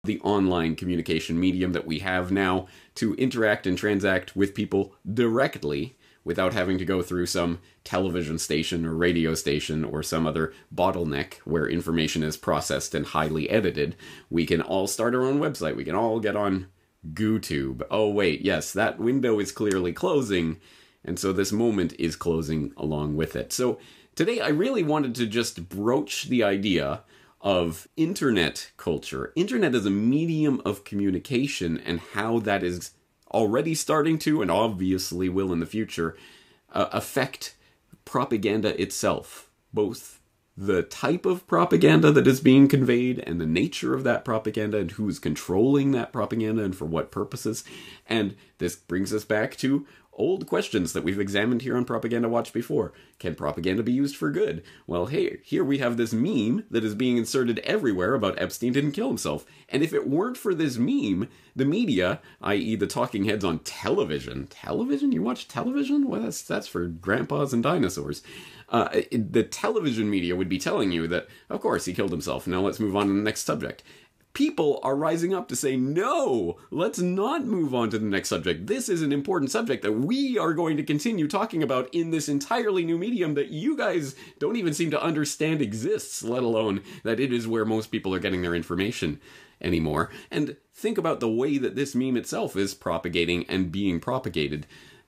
the online communication medium that we have now to interact and transact with people directly without having to go through some television station or radio station or some other bottleneck where information is processed and highly edited. We can all start our own website. We can all get on GooTube. Oh wait, yes, that window is clearly closing, and so this moment is closing along with it. So today I really wanted to just broach the idea of internet culture. Internet as a medium of communication and how that is already starting to, and obviously will in the future, affect propaganda itself. Both the type of propaganda that is being conveyed and the nature of that propaganda and who is controlling that propaganda and for what purposes. And this brings us back to old questions that we've examined here on Propaganda Watch before. Can propaganda be used for good? Well, hey, here we have this meme that is being inserted everywhere about Epstein didn't kill himself. And if it weren't for this meme, the media, i.e. the talking heads on television. Television? You watch television? Well, that's for grandpas and dinosaurs. The television media would be telling you that, of course, he killed himself. Now let's move on to the next subject. People are rising up to say, no, let's not move on to the next subject. This is an important subject that we are going to continue talking about in this entirely new medium that you guys don't even seem to understand exists, let alone that it is where most people are getting their information anymore. And think about the way that this meme itself is propagating and being propagated.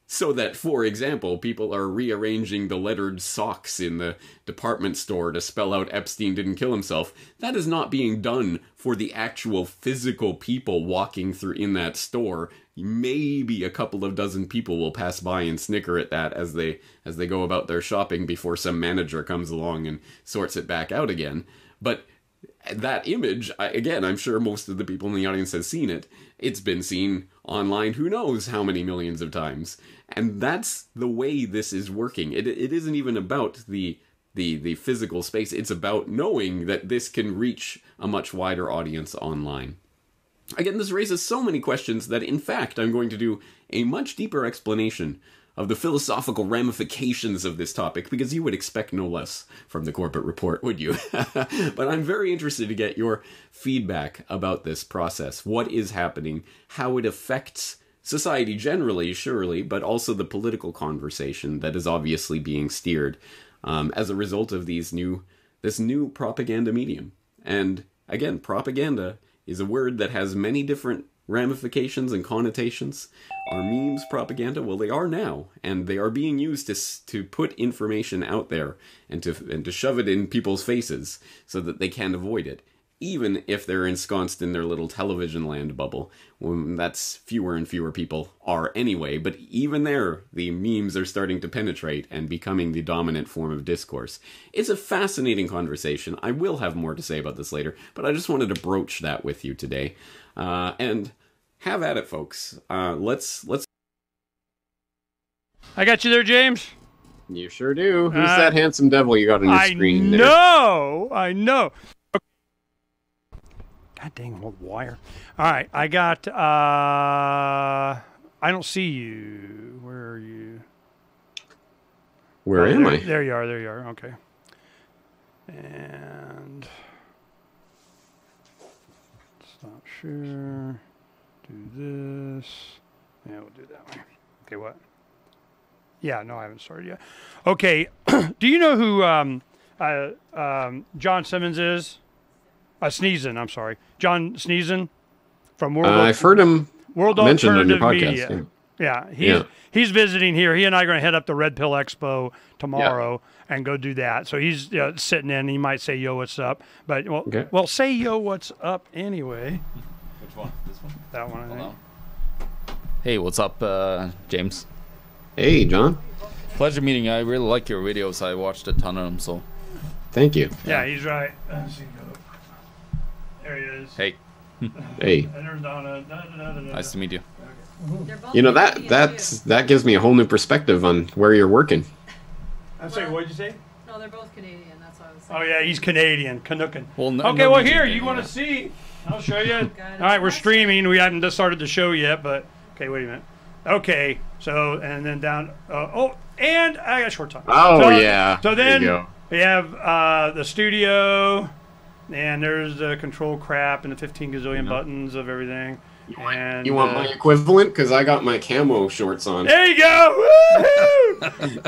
So that, for example, people are rearranging the lettered socks in the department store to spell out Epstein didn't kill himself. That is not being done for the actual physical people walking through in that store. Maybe a couple of dozen people will pass by and snicker at that as they go about their shopping before some manager comes along and sorts it back out again. But that image, again, I'm sure most of the people in the audience have seen it. It's been seen online who knows how many millions of times. And that's the way this is working. It isn't even about the physical space. It's about knowing that this can reach a much wider audience online. Again, this raises so many questions that, in fact, I'm going to do a much deeper explanation of the philosophical ramifications of this topic, because you would expect no less from the corporate report, would you? But I'm very interested to get your feedback about this process. What is happening? How it affects society generally, surely, but also the political conversation that is obviously being steered as a result of this new propaganda medium. And again, propaganda is a word that has many different ramifications and connotations. Are memes propaganda? Well, they are now, and they are being used to put information out there and to shove it in people's faces so that they can't avoid it, even if they're ensconced in their little television land bubble. That's fewer and fewer people are anyway, but even there, the memes are starting to penetrate and becoming the dominant form of discourse. It's a fascinating conversation. I will have more to say about this later, but I just wanted to broach that with you today. And have at it, folks. Let's. I got you there, James. You sure do. Who's that handsome devil you got on your screen there? I know. God dang, old wire. All right, I got. I don't see you. Where are you? Where am I? There you are. There you are. Okay. And stop share. Do this. Yeah, we'll do that way. Okay, what? Yeah, no, I haven't started yet. Okay, do you know who John Simmons is? Sneezin, I'm sorry. John Sneezin from World. I've heard him World mentioned on your podcast. Media. Yeah, he's visiting here. He and I are going to head up to Red Pill Expo tomorrow and go do that. So he's sitting in. He might say, "Yo, what's up?" But well, say, "Yo, what's up?" anyway. Which one? This one? That one, I think. Hey, what's up, James? Hey, John. Pleasure meeting you. I really like your videos. I watched a ton of them, so. Thank you. Yeah, he's right. There he is. Hey. Hey. And there's Donna. Nice to meet you. You know, that gives me a whole new perspective on where you're working. I'm sorry, what did you say? No, they're both Canadian. That's what I was saying. Oh, yeah, he's Canadian. Canuckin. Well, okay, well, here, you want to see? I'll show you. All right, we're streaming. We haven't started the show yet, but... Okay, wait a minute. Okay, so, and then down... and I got short time. Oh, so, yeah. So then we have the studio, and there's the control crap and the 15 gazillion buttons of everything. You want my equivalent? Because I got my camo shorts on. There you go! Woo-hoo!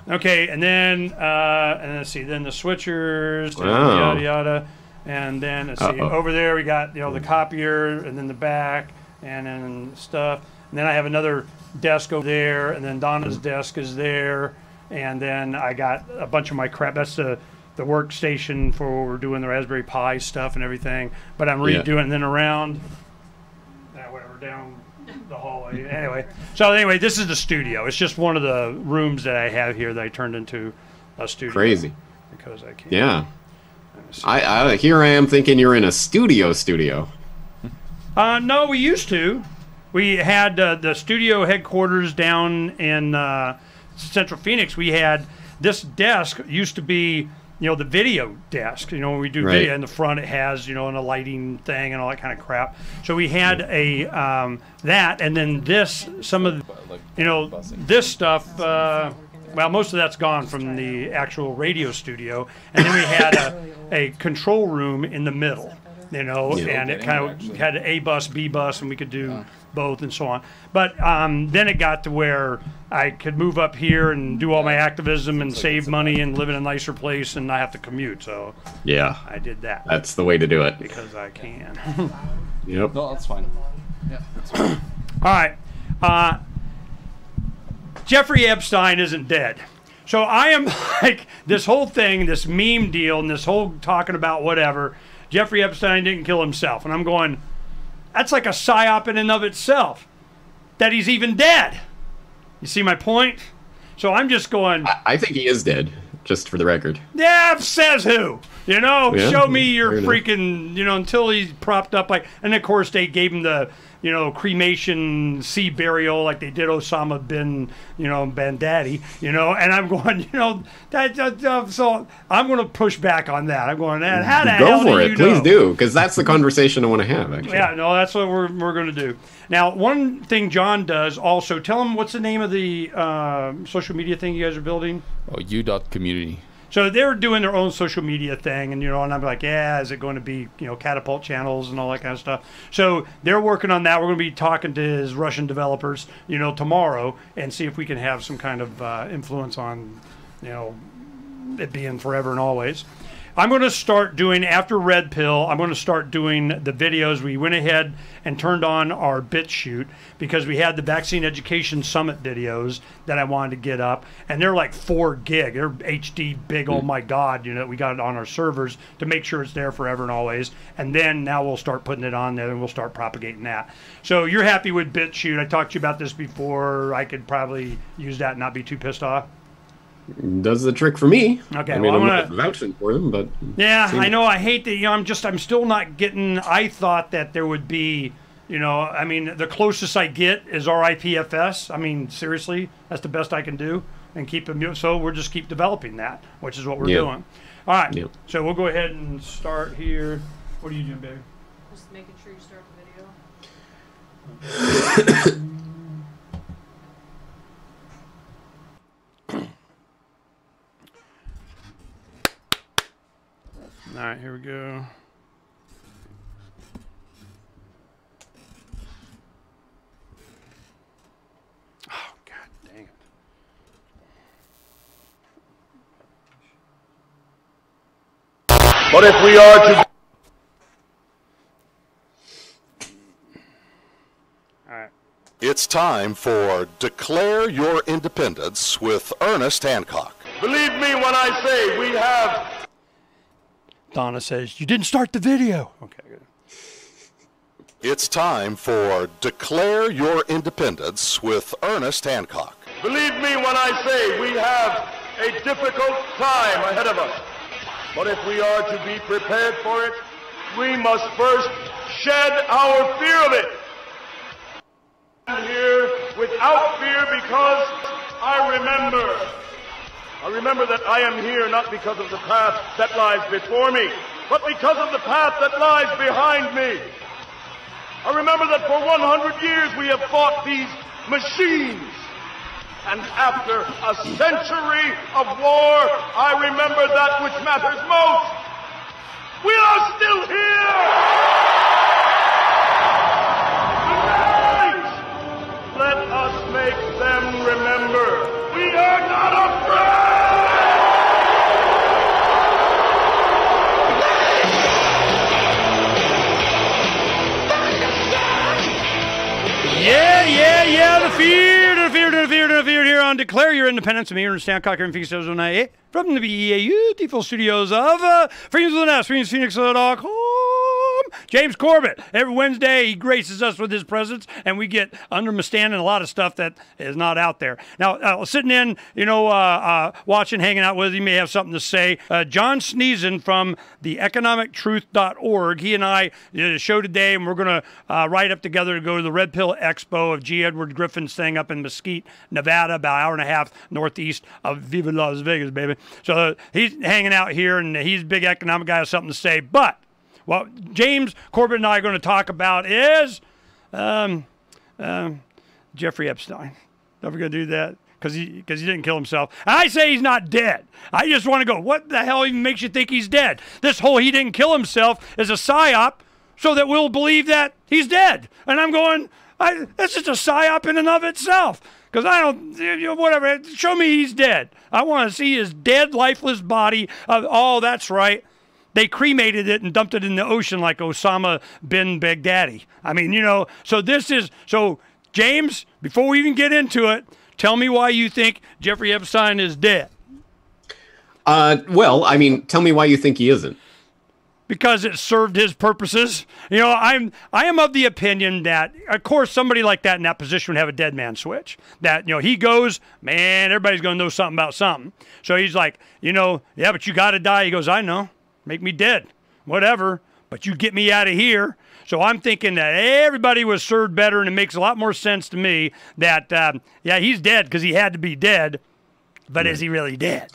Okay, and then let's see, then the switchers, yada yada, and then let's see, over there we got the copier, and then the back, and then stuff, and then I have another desk over there, and then Donna's desk is there, and then I got a bunch of my crap. That's the workstation for we're doing the Raspberry Pi stuff and everything, but I'm redoing and then around. Whatever, down the hallway. Anyway, this is the studio. It's just one of the rooms that I have here that I turned into a studio. Crazy. Because I can't. Yeah. Here I am thinking you're in a studio. No, we used to. We had the studio headquarters down in Central Phoenix. We had this desk used to be the video desk, when we do video in the front, it has, and a lighting thing and all that kind of crap. So we had a, that, and then this, some of, this stuff, well, most of that's gone from the actual radio studio. And then we had a control room in the middle, and it kind of had an A bus, B bus, and we could do both and so on. But then it got to where I could move up here and do all my activism and save money and live in a nicer place and not have to commute. So I did that. That's the way to do it. Because I can. Yep. No, that's fine. Yeah, that's fine. All right. Jeffrey Epstein isn't dead. So I am like, this whole thing, this meme deal, and this whole talking about whatever, Jeffrey Epstein didn't kill himself. And I'm going, that's like a psyop in and of itself, that he's even dead. You see my point? So I'm just going... I think he is dead, just for the record. Yeah, says who? Show me your freaking, until he's propped up like... And, of course, they gave him the, cremation sea burial like they did Osama bin, Bandadi, and I'm going, so I'm going to push back on that. I'm going, how the hell do you know? Please do, because that's the conversation I want to have, actually. Yeah, no, that's what we're going to do. Now, one thing John does also, tell him what's the name of the social media thing you guys are building? Oh, U.community. So they're doing their own social media thing, and and I'm like, is it going to be catapult channels and all that kind of stuff? So they're working on that. We're going to be talking to his Russian developers, tomorrow, and see if we can have some kind of influence on, it being forever and always. I'm going to start doing, after Red Pill, I'm going to start doing the videos. We went ahead and turned on our BitChute because we had the Vaccine Education Summit videos that I wanted to get up. And they're like 4 gig. They're HD big, oh my God, we got it on our servers to make sure it's there forever and always. And then now we'll start putting it on there and we'll start propagating that. So you're happy with BitChute. I talked to you about this before. I could probably use that and not be too pissed off. Does the trick for me. Okay, I'm not vouching for them, but I know. I hate that. I'm still not getting. I thought that there would be, the closest I get is RIPFS. Seriously, that's the best I can do, and keep them. So we'll just keep developing that, which is what we're doing. All right. So we'll go ahead and start here. What are you doing, baby? Just making sure you start the video. All right, here we go. Oh, God dang it. But if we are to... All right. It's time for Declare Your Independence with Ernest Hancock. Believe me when I say we have... Donna says, you didn't start the video. Okay, good. It's time for Declare Your Independence with Ernest Hancock. Believe me when I say we have a difficult time ahead of us. But if we are to be prepared for it, we must first shed our fear of it. I'm here without fear because I remember that I am here not because of the path that lies before me, but because of the path that lies behind me. I remember that for 100 years we have fought these machines. And after a century of war, I remember that which matters most. We are still here! Tonight, let us make them remember we are not afraid! Yeah, the fear here on Declare Your Independence. I'm Ernest Hancock here in Phoenix, Arizona, from the beautiful studios of Phoenix with an S, PhoenixPhoenix.com. James Corbett. Every Wednesday, he graces us with his presence, and we get understanding a lot of stuff that is not out there. Now, sitting in, watching, hanging out with, he may have something to say. John Sneesen from the economictruth.org. He and I did a show today, and we're going to ride up together to go to the Red Pill Expo of G. Edward Griffin's thing up in Mesquite, Nevada, about an hour and a half northeast of Viva Las Vegas, baby. So he's hanging out here, and he's a big economic guy, has something to say. But what James Corbett and I are going to talk about is Jeffrey Epstein. Don't forget to do that because he didn't kill himself. And I say he's not dead. I just want to go, what the hell even makes you think he's dead? This whole he didn't kill himself is a psyop so that we'll believe that he's dead. And I'm going, that's just a psyop in and of itself. Because I don't, whatever, show me he's dead. I want to see his dead, lifeless body. Oh, that's right. They cremated it and dumped it in the ocean like Osama bin Baghdadi. I mean, so James, before we even get into it, tell me why you think Jeffrey Epstein is dead. Well, I mean, tell me why you think he isn't. Because it served his purposes. I am of the opinion that, of course, somebody like that in that position would have a dead man switch. That, he goes, man, everybody's going to know something about something. So he's like, yeah, but you got to die. He goes, I know. Make me dead. Whatever. But you get me out of here. So I'm thinking that everybody was served better, and it makes a lot more sense to me that, he's dead because he had to be dead. But is he really dead?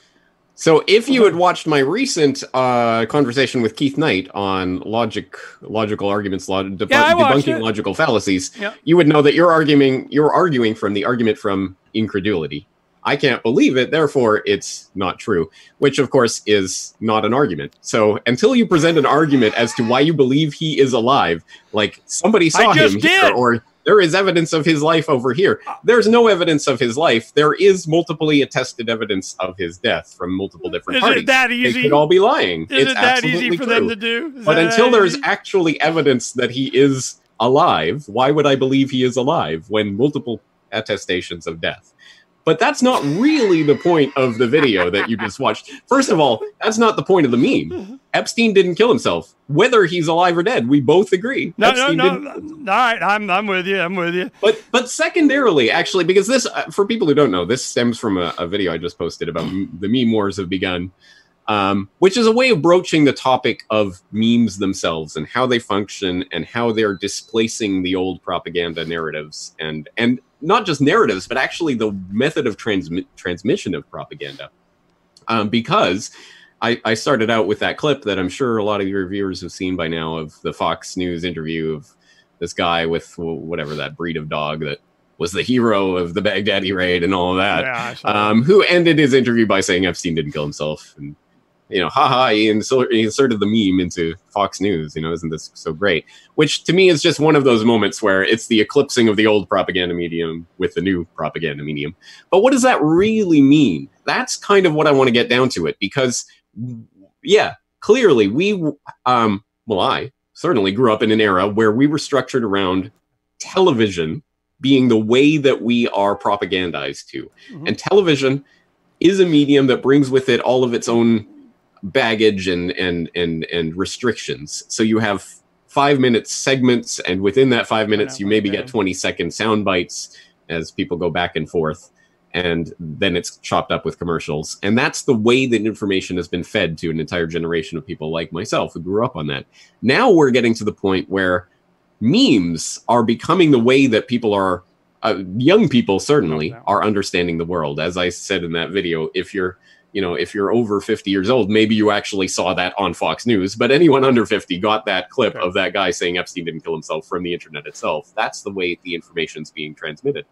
So if you had watched my recent conversation with Keith Knight on logical arguments, debunking logical fallacies, you would know that you're arguing from the argument from incredulity. I can't believe it, therefore it's not true, which of course is not an argument. So until you present an argument as to why you believe he is alive, like somebody saw him here, or there is evidence of his life over here. There's no evidence of his life. There is multiply attested evidence of his death from multiple different parties. Is it that easy? They could all be lying. Is it that easy for them to do? But until there's actually evidence that he is alive, why would I believe he is alive when multiple attestations of death? But that's not really the point of the video that you just watched. First of all, that's not the point of the meme. Epstein didn't kill himself. Whether he's alive or dead, we both agree. No. All right, I'm with you. But secondarily, actually, because this, for people who don't know, this stems from a video I just posted about the meme wars have begun, which is a way of broaching the topic of memes themselves and how they function and how they're displacing the old propaganda narratives and not just narratives, but actually the method of transmission of propaganda. Because I started out with that clip that I'm sure a lot of your viewers have seen by now of the Fox News interview of this guy with whatever that breed of dog that was the hero of the Baghdadi raid and all of that, who ended his interview by saying Epstein didn't kill himself. And, he inserted the meme into Fox News, isn't this so great? Which to me is just one of those moments where it's the eclipsing of the old propaganda medium with the new propaganda medium. But what does that really mean? That's kind of what I want to get down to it, because, clearly I certainly grew up in an era where we were structured around television being the way that we are propagandized to. Mm-hmm. And television is a medium that brings with it all of its own baggage and restrictions. So you have 5-minute segments, and within that 5 minutes, you maybe get 20-second sound bites as people go back and forth, and then it's chopped up with commercials. And that's the way that information has been fed to an entire generation of people like myself who grew up on that. Now we're getting to the point where memes are becoming the way that people are, young people certainly, are understanding the world. As I said in that video, if you're over 50 years old, maybe you actually saw that on Fox News, but anyone under 50 got that clip of that guy saying Epstein didn't kill himself from the internet itself. That's the way the information's being transmitted.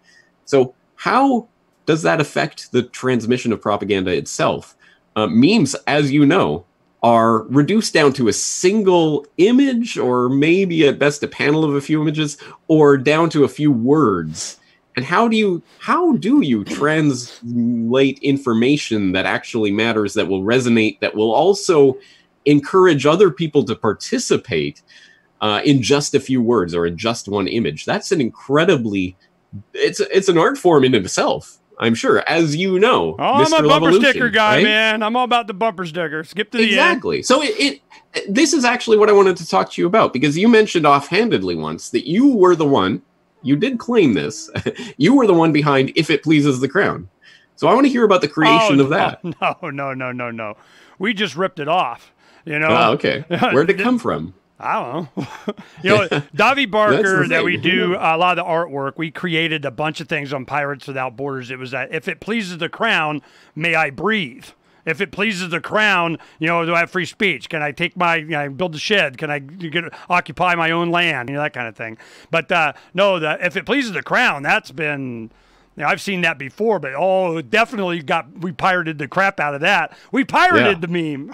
So how does that affect the transmission of propaganda itself? Memes, as you know, are reduced down to a single image, or maybe at best a panel of a few images, or down to a few words. And how do you translate information that actually matters, that will resonate, that will also encourage other people to participate in just a few words or in just one image? That's an incredibly, it's an art form in itself, I'm sure, as you know. Oh, Mr. I'm a bumper Levolution, sticker guy, right? man. I'm all about the bumper sticker. Skip to the end. Exactly. So this is actually what I wanted to talk to you about, because you mentioned offhandedly once that you were the one, you did claim this, you were the one behind If It Pleases the Crown. So I want to hear about the creation of that. No. We just ripped it off, you know. Oh, okay. Where'd it come from? I don't know. Davy Barker, that we do a lot of the artwork, we created a bunch of things on Pirates Without Borders. It was that, if it pleases the crown, may I breathe? If it pleases the crown, do I have free speech? Can I take build a shed? Can I occupy my own land? That kind of thing. But no, if it pleases the crown, that's been, I've seen that before, but definitely we pirated the crap out of that. We pirated the meme.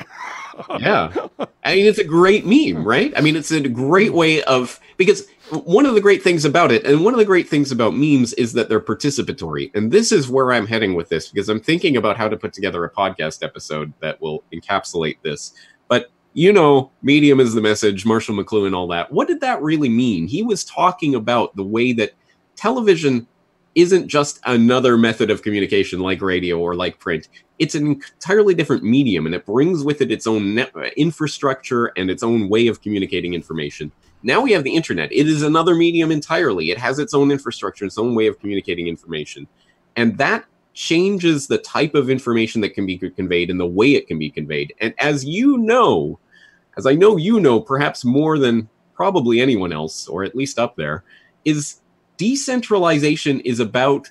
Yeah. I mean, it's a great meme, right? I mean, it's a great way of, because one of the great things about it, and one of the great things about memes, is that they're participatory. And this is where I'm heading with this, because I'm thinking about how to put together a podcast episode that will encapsulate this. But, medium is the message, Marshall McLuhan, all that. What did that really mean? He was talking about the way that television isn't just another method of communication like radio or like print. It's an entirely different medium, and it brings with it its own infrastructure and its own way of communicating information. Now we have the internet. It is another medium entirely. It has its own infrastructure, its own way of communicating information. And that changes the type of information that can be conveyed and the way it can be conveyed. And as I know you know, perhaps more than probably anyone else, or at least up there, is decentralization is about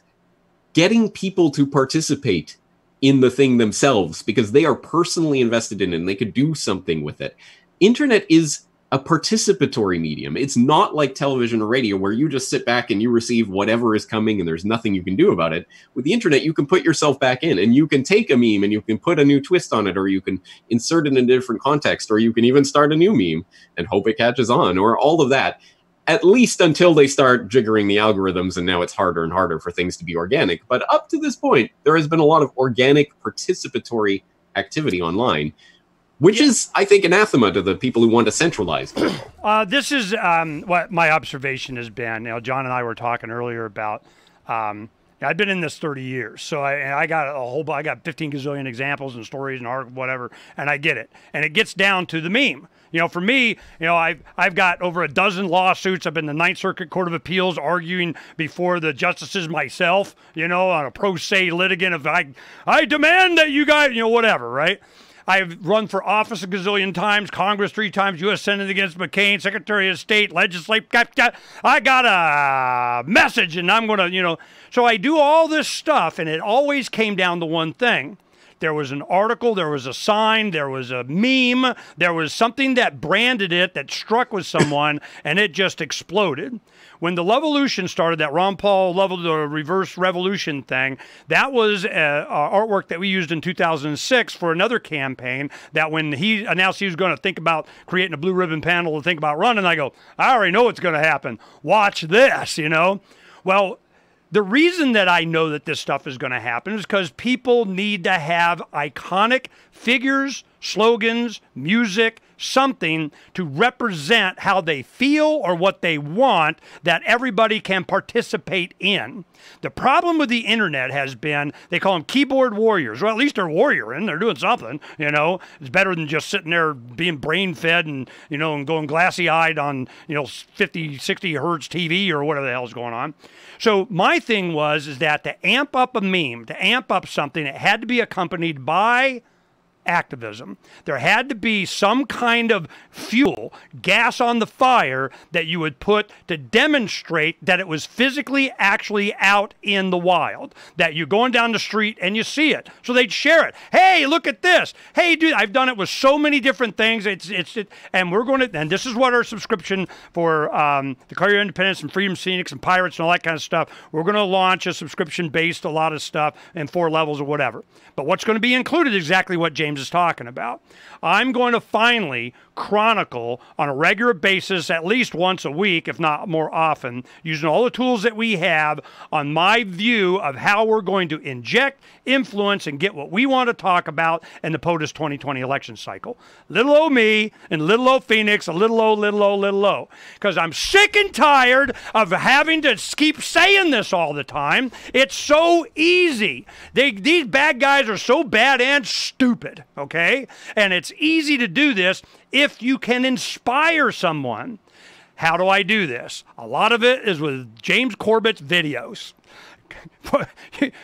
getting people to participate in the thing themselves because they are personally invested in it and they could do something with it. Internet is a participatory medium. It's not like television or radio where you just sit back and you receive whatever is coming and there's nothing you can do about it. With the internet, you can put yourself back in and you can take a meme and you can put a new twist on it, or you can insert it in a different context, or you can even start a new meme and hope it catches on, or all of that. At least until they start jiggering the algorithms, and now it's harder and harder for things to be organic. But up to this point, there has been a lot of organic participatory activity online, which is, I think, anathema to the people who want to centralize people. This is what my observation has been. John and I were talking earlier about, I've been in this 30 years, so I got 15 gazillion examples and stories and art, whatever, and I get it. And it gets down to the meme. For me, I've got over a dozen lawsuits. I've been in the Ninth Circuit Court of Appeals arguing before the justices myself, on a pro se litigant of I demand that you guys, whatever, right? I've run for office a gazillion times, Congress 3 times, U.S. Senate against McCain, Secretary of State, legislative. I got a message, and I'm going to, So I do all this stuff, and it always came down to one thing. There was an article, there was a sign, there was a meme, there was something that branded it, that struck with someone, and it just exploded. When the Levolution started, that Ron Paul the reverse revolution thing, that was artwork that we used in 2006 for another campaign, that when he announced he was going to think about creating a blue ribbon panel to think about running, I go, I already know what's going to happen. Watch this, Well, the reason that I know that this stuff is going to happen is because people need to have iconic figures, slogans, music, something to represent how they feel or what they want that everybody can participate in. The problem with the internet has been they call them keyboard warriors. Well, at least they're warrioring. They're doing something, It's better than just sitting there being brain fed and, and going glassy eyed on, 50, 60 hertz TV or whatever the hell's going on. So my thing is that to amp up a meme, to amp up something, it had to be accompanied by activism. There had to be some kind of fuel, gas on the fire that you would put to demonstrate that it was physically actually out in the wild, that you're going down the street and you see it. So they'd share it. Hey, look at this. Hey, dude, I've done it with so many different things. And we're going to, and this is what our subscription for Declare Your Independence and Freedom Scenics and Pirates and all that kind of stuff, we're going to launch a subscription based a lot of stuff in 4 levels or whatever. But what's going to be included is exactly what James James is talking about. I'm going to finally chronicle on a regular basis, at least once a week, if not more often, using all the tools that we have on my view of how we're going to inject, influence, and get what we want to talk about in the POTUS 2020 election cycle. Little old me and little old Phoenix, a little old. Because I'm sick and tired of having to keep saying this all the time. It's so easy. These bad guys are so bad and stupid, okay? And it's easy to do this if you can inspire someone. How do I do this? A lot of it is with James Corbett's videos.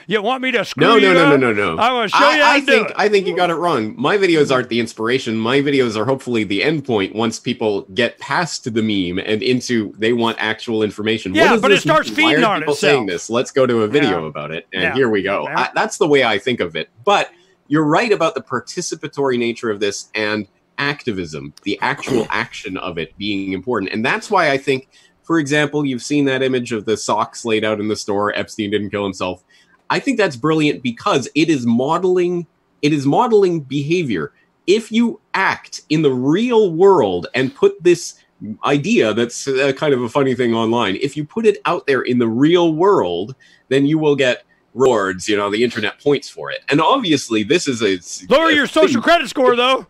You want me to screw you up? No. I want to show you how to do it. I think you got it wrong. My videos aren't the inspiration. My videos are hopefully the end point once people get past the meme and into they want actual information. Yeah, but it starts feeding Why are on people itself. saying this? Let's go to a video about it. And here we go. That's the way I think of it. But you're right about the participatory nature of this and activism, the actual action of it being important. And that's why I think, for example, you've seen that image of the socks laid out in the store. Epstein didn't kill himself. I think that's brilliant because it is modeling behavior. If you act in the real world and put this idea that's kind of a funny thing online, if you put it out there in the real world, then you will get rewards, the internet points for it. And obviously this is lower your social credit score though.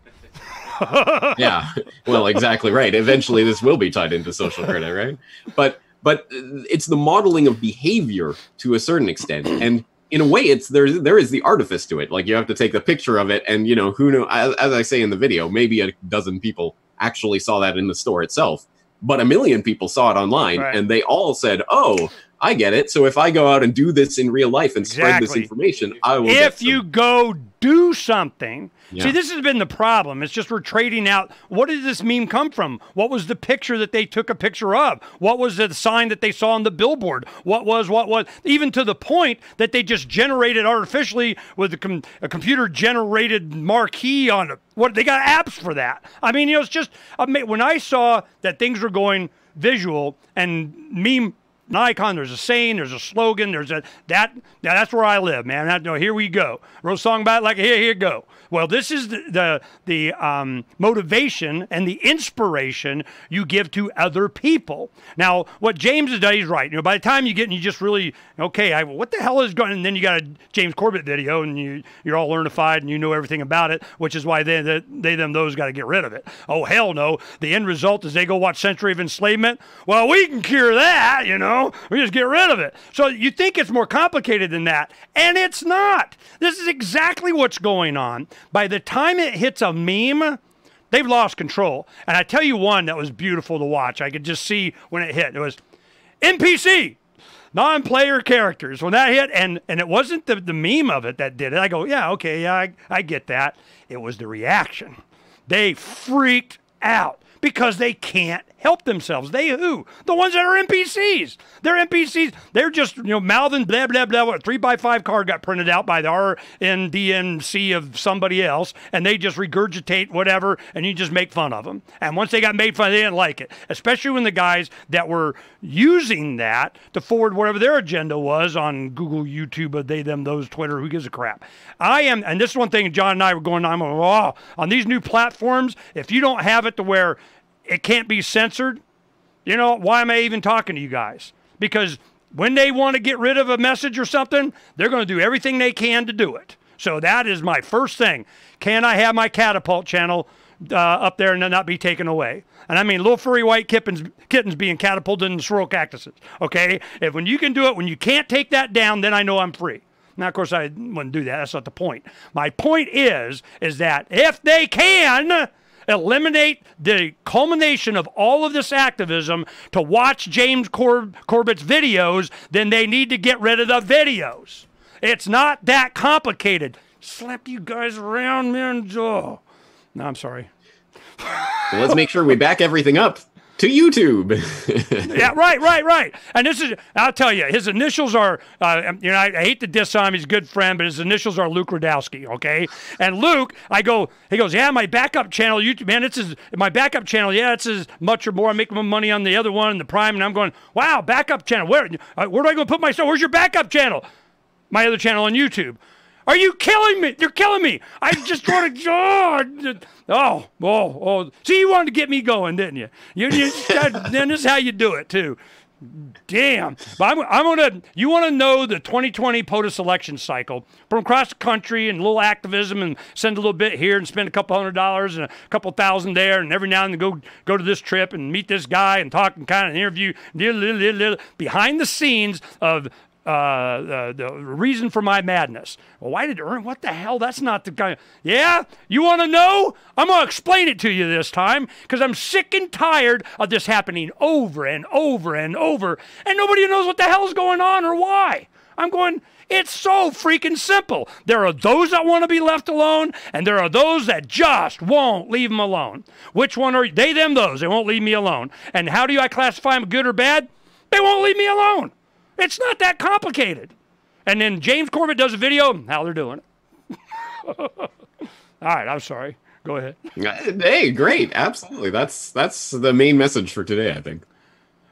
Yeah, well, exactly right. Eventually this will be tied into social credit, right? But it's the modeling of behavior to a certain extent. And in a way, there is the artifice to it. Like you have to take the picture of it and, who knows, as I say in the video, maybe a dozen people actually saw that in the store itself. But 1 million people saw it online, right. And they all said, oh, I get it. So if I go out and do this in real life and spread this information, I will If you go do something. Yeah. See, this has been the problem. It's just we're trading out. What did this meme come from? What was the picture that they took a picture of? What was the sign that they saw on the billboard? What was? Even to the point that they just generated artificially with a computer-generated marquee on it. They got apps for that. I mean, it's just, when I saw that things were going visual and meme, an icon, there's a saying, there's a slogan, that's where I live, man. Here we go. Wrote a song about it like, here you go. Well, this is the motivation and the inspiration you give to other people. Now, what James has done, he's right. By the time you get and you just really, okay, what the hell is going on? And then you got a James Corbett video and you're all learnified and you know everything about it, which is why those got to get rid of it. Oh, hell no. The end result is they go watch Century of Enslavement. Well, we can cure that, We just get rid of it. So you think it's more complicated than that, and it's not. This is exactly what's going on. By the time it hits a meme, they've lost control. And I tell you one that was beautiful to watch. I could just see when it hit. It was NPC, non-player characters. When that hit, and it wasn't the meme of it that did it. I go, yeah, okay, yeah, I get that. It was the reaction. They freaked out. Because they can't help themselves. They who? The ones that are NPCs. They're NPCs. They're just, mouthing blah, blah, blah. What, 3x5 card got printed out by the RNDNC of somebody else, and they just regurgitate whatever, and you just make fun of them. And once they got made fun, they didn't like it. Especially when the guys that were using that to forward whatever their agenda was on Google, YouTube, they, them, those, Twitter, who gives a crap. And this is one thing John and I were going on these new platforms, if you don't have it to where it can't be censored, why am I even talking to you guys? Because when they want to get rid of a message or something, they're going to do everything they can to do it. So that is my first thing. Can I have my catapult channel up there and not be taken away? And I mean little furry white kittens being catapulted in swirl cactuses, okay? When you can do it, when you can't take that down, then I know I'm free. Now, of course, I wouldn't do that. That's not the point. My point is that if they can eliminate the culmination of all of this activism to watch James Corbett's videos, then they need to get rid of the videos. It's not that complicated. Slap you guys around, man. Oh. No, I'm sorry. Well, let's make sure we back everything up to YouTube. Yeah, right. And this is, I'll tell you, his initials are, I hate to diss him, he's a good friend, but his initials are Luke Radowski, okay? And Luke, he goes, yeah, my backup channel, YouTube, man, my backup channel, yeah, it's as much or more. I'm making money on the other one, and the Prime, and I'm going, wow, backup channel, where do I go put my stuff? Where's your backup channel? My other channel on YouTube. Are you killing me? You're killing me. I just want to. Oh. See, you wanted to get me going, didn't you? Then this is how you do it too. Damn. But you want to know the 2020 POTUS election cycle from across the country and a little activism and send a little bit here and spend a couple $100 and a couple $1,000 there and every now and then go to this trip and meet this guy and talk and kind of interview behind the scenes of the reason for my madness. Well, what the hell? That's not the guy. Yeah? You want to know? I'm going to explain it to you this time because I'm sick and tired of this happening over and over and over, and nobody knows what the hell's going on or why. I'm going, it's so freaking simple. There are those that want to be left alone, and there are those that just won't leave them alone. Which one are they, them, those? They won't leave me alone. And how do I classify them good or bad? They won't leave me alone. It's not that complicated. And then James Corbett does a video, how they're doing it. All right, I'm sorry. Go ahead. Hey, great. Absolutely. That's the main message for today, I think.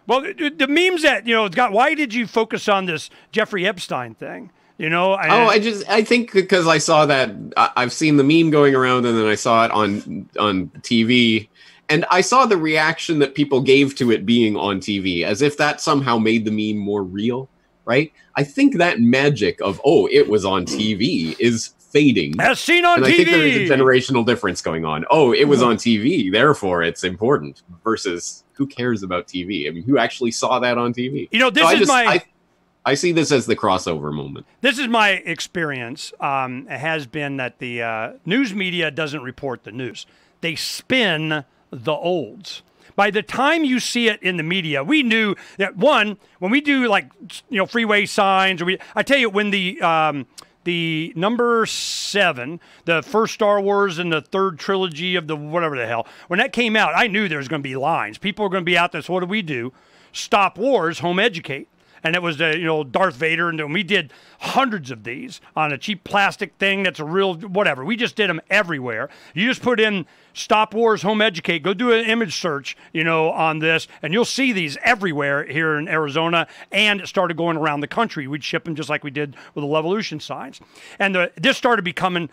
Well, the memes that, why did you focus on this Jeffrey Epstein thing? I think because I saw that, I've seen the meme going around and then I saw it on TV. And I saw the reaction that people gave to it being on TV, as if that somehow made the meme more real, right? I think that magic of, it was on TV is fading. As seen on TV! I think there is a generational difference going on. It was on TV, therefore it's important, versus who cares about TV? I mean, who actually saw that on TV? I see this as the crossover moment. This is my experience. It has been that the news media doesn't report the news. They spin the olds. By the time you see it in the media, we knew that when we do freeway signs, I tell you, when the number 7, the first Star Wars and the third trilogy of the whatever the hell, when that came out, I knew there was going to be lines. People were going to be out there. So what do? Stop wars, home educate. And it was Darth Vader, and we did hundreds of these on a cheap plastic thing that's a real whatever. We just did them everywhere. You just put in Stop Wars, Home Educate, go do an image search, on this, and you'll see these everywhere here in Arizona, and it started going around the country. We'd ship them just like we did with the Levolution signs. And this started becoming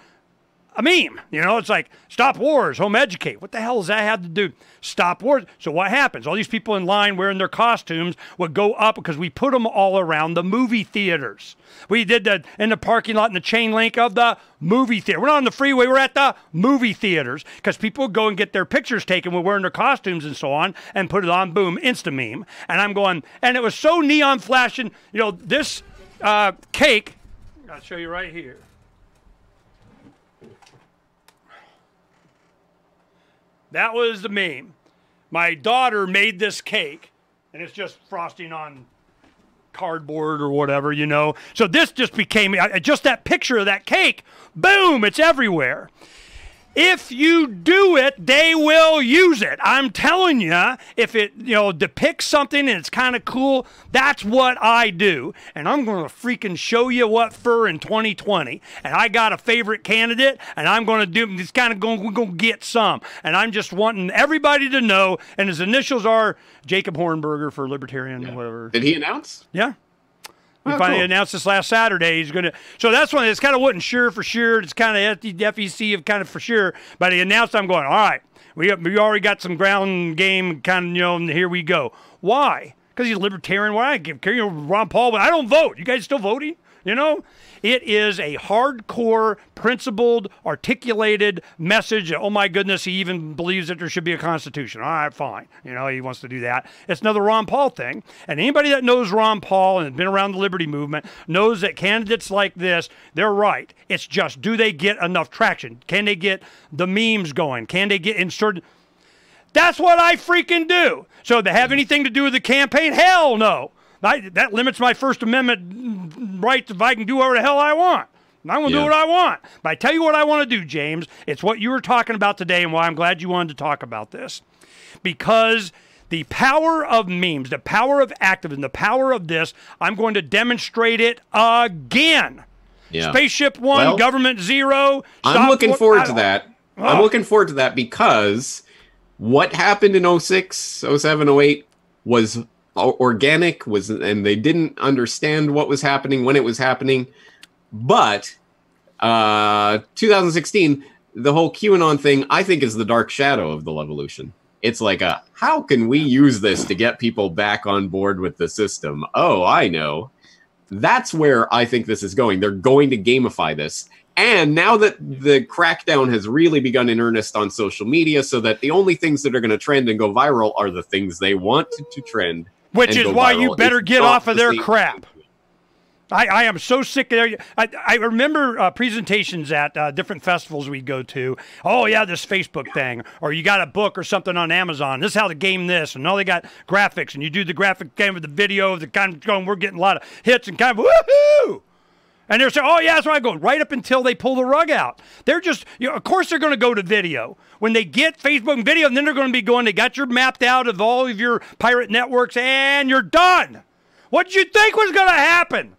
a meme. It's like, Stop Wars, Home Educate. What the hell does that have to do? Stop wars. So what happens? All these people in line wearing their costumes would go up because we put them all around the movie theaters. We did that in the parking lot in the chain link of the movie theater. We're not on the freeway. We're at the movie theaters because people would go and get their pictures taken with wearing their costumes and so on and put it on, boom, Insta-meme. And I'm going, and it was so neon flashing. This cake, I'll show you right here. That was the meme. My daughter made this cake, and it's just frosting on cardboard or whatever, So this just became, just that picture of that cake, boom, it's everywhere. If you do it, they will use it. I'm telling you, if it, depicts something and it's kind of cool, that's what I do. And I'm going to freaking show you what for in 2020. And I got a favorite candidate, and I'm going to do, it's kind of going, we're going to get some. And I'm just wanting everybody to know, and his initials are Jacob Hornberger for Libertarian, whatever. Did he announce? Yeah. He finally announced this last Saturday. He's going to. So that's one. It's kind of wasn't sure for sure. It's kind of FEC of kind of for sure. But he announced, I'm going, all right, we already got some ground game kind of, and here we go. Why? Because he's a libertarian. Why? Ron Paul, but I don't vote. You guys still voting? It is a hardcore, principled, articulated message. Oh, my goodness, he even believes that there should be a constitution. All right, fine. He wants to do that. It's another Ron Paul thing. And anybody that knows Ron Paul and has been around the liberty movement knows that candidates like this, they're right. It's just, do they get enough traction? Can they get the memes going? Can they get inserted? That's what I freaking do. So to have anything to do with the campaign? Hell no. That limits my First Amendment rights if I can do whatever the hell I want. I'm going to do what I want. But I tell you what I want to do, James. It's what you were talking about today and why I'm glad you wanted to talk about this. Because the power of memes, the power of activism, the power of this, I'm going to demonstrate it again. Yeah. Spaceship One, Government Zero. I'm looking forward to that. I'm looking forward to that because what happened in 06, 07, 08 was organic, and they didn't understand what was happening when it was happening. But 2016, the whole QAnon thing, I think, is the dark shadow of the Levolution. It's like how can we use this to get people back on board with the system? Oh, I know. That's where I think this is going. They're going to gamify this. And now that the crackdown has really begun in earnest on social media, so that the only things that are going to trend and go viral are the things they want to trend. Which is why you better get off of their crap. I am so sick of it. I remember presentations at different festivals we go to. Oh, yeah, this Facebook thing. Or you got a book or something on Amazon. This is how to game this. And now they got graphics. And you do the graphic game with the video. The kind of going, we're getting a lot of hits and kind of woohoo. And they're saying, oh, yeah, that's where I go. Right up until they pull the rug out. They're just, of course they're going to go to video. When they get Facebook and video, and then they're going to be going, they got your mapped out of all of your pirate networks, and you're done. What did you think was going to happen?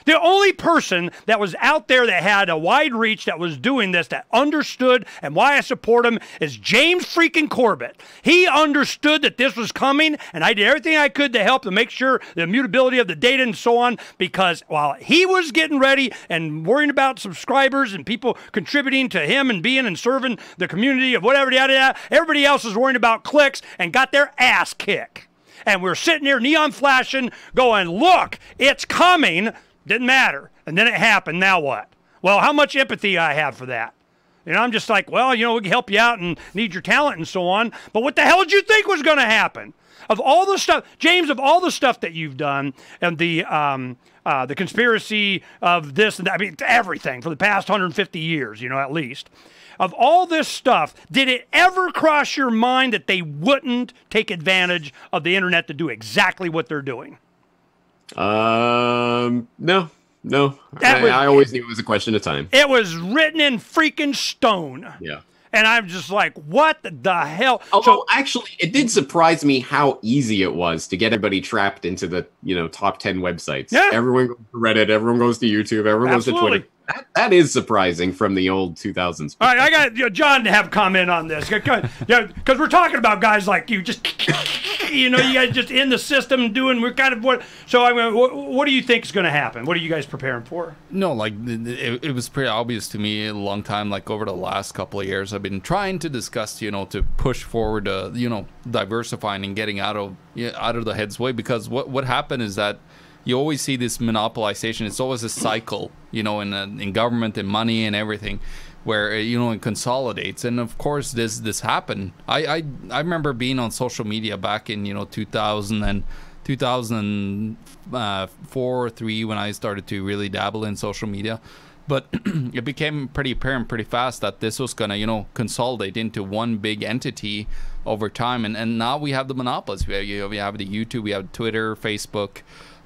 The only person that was out there that had a wide reach that was doing this, that understood, and why I support him, is James freaking Corbett. He understood that this was coming, and I did everything I could to help to make sure the immutability of the data and so on, because while he was getting ready and worrying about subscribers and people contributing to him and being and serving the community of whatever, yada, yada, everybody else was worrying about clicks and got their ass kicked. And we're sitting here neon flashing going, look, it's coming. Didn't matter. And then it happened. Now what? Well, how much empathy I have for that. You know, I'm just like, well, you know, we can help you out and need your talent and so on. But what the hell did you think was going to happen? Of all the stuff, James, of all the stuff that you've done and the conspiracy of this and that, I mean, everything for the past 150 years, you know, at least. Of all this stuff, did it ever cross your mind that they wouldn't take advantage of the internet to do exactly what they're doing? No. I always knew it was a question of time. It was written in freaking stone. Yeah. And I'm just like, what the hell? Although, actually, it did surprise me how easy it was to get everybody trapped into the, top 10 websites. Yeah. Everyone goes to Reddit, everyone goes to YouTube, everyone goes to Twitter. That is surprising from the old 2000s. All right, I got John to have comment on this. Because we're talking about guys like you, just, you guys just in the system doing, we're kind of what. So, I mean, what do you think is going to happen? What are you guys preparing for? No, like, it was pretty obvious to me a long time, like over the last couple of years. I've been trying to discuss, to push forward, diversifying and getting out of the head's way. Because what happened is that you always see this monopolization. It's always a cycle, in government and money and everything, where it consolidates. And of course, this happened. I remember being on social media back in 2000 and 2004 or 3 when I started to really dabble in social media. But it became pretty apparent pretty fast that this was gonna consolidate into one big entity over time. And now we have the monopolies. We have the YouTube, we have Twitter, Facebook.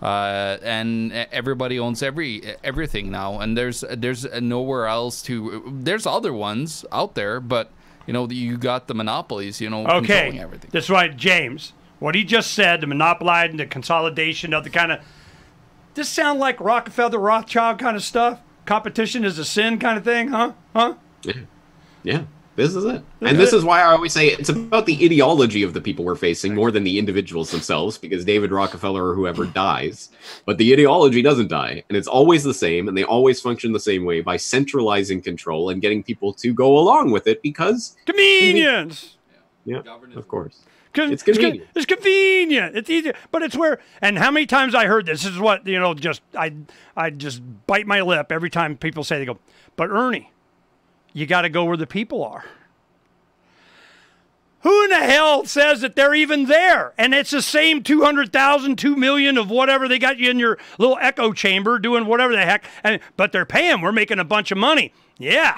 And everybody owns everything now, and there's nowhere else to. There's other ones out there, but you got the monopolies, controlling everything. That's right, James. What he just said, the monopoly and the consolidation of the kind of. This sound like Rockefeller, Rothschild kind of stuff. Competition is a sin kind of thing, huh? Yeah. This is it. And this is why I always say it's about the ideology of the people we're facing more than the individuals themselves, because David Rockefeller or whoever dies. But the ideology doesn't die, and it's always the same, and they always function the same way by centralizing control and getting people to go along with it because... Convenience! Yeah, of course. It's convenient. It's convenient. It's easy. But it's where... And how many times I heard this is what, I just bite my lip every time people say, they go, but Ernie... You got to go where the people are. Who in the hell says that they're even there? And it's the same 200,000, 2 million of whatever they got you in your little echo chamber doing whatever the heck. But they're paying. We're making a bunch of money. Yeah.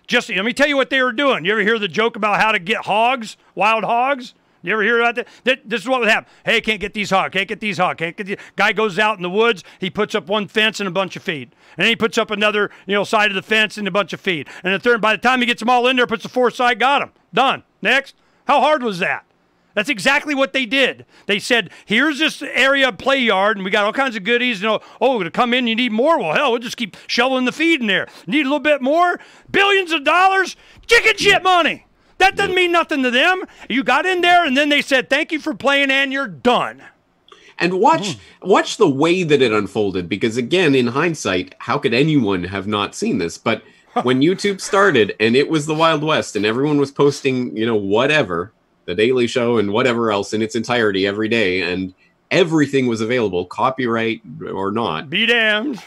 Just let me tell you what they were doing. You ever hear the joke about how to get hogs, wild hogs? You ever hear about that? This is what would happen. Hey, can't get these hogs. Can't get these hogs. Can't get these. Guy goes out in the woods. He puts up one fence and a bunch of feed. And then he puts up another, side of the fence and a bunch of feed. And the third, by the time he gets them all in there, puts the fourth side, got them. Done. Next. How hard was that? That's exactly what they did. They said, here's this area play yard, and we got all kinds of goodies. To come in, you need more? Well, hell, we'll just keep shoveling the feed in there. Need a little bit more? Billions of dollars? Chicken shit money. That doesn't mean nothing to them. You got in there, and then they said, thank you for playing, and you're done. And watch the way that it unfolded, because again, in hindsight, how could anyone have not seen this? But when YouTube started and it was the Wild West and everyone was posting, whatever, The Daily Show and whatever else in its entirety every day, and everything was available, copyright or not. Be damned.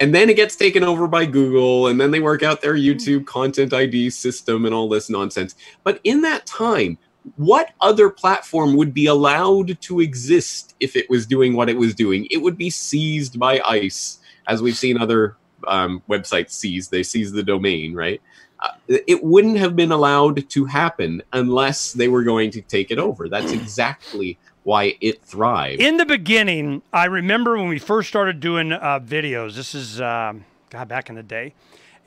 And then it gets taken over by Google, and then they work out their YouTube content ID system and all this nonsense. But in that time, what other platform would be allowed to exist if it was doing what it was doing? It would be seized by ICE, as we've seen other websites seized. They seize the domain, right? It wouldn't have been allowed to happen unless they were going to take it over. That's exactly why it thrived. In the beginning, I remember when we first started doing videos. This is back in the day.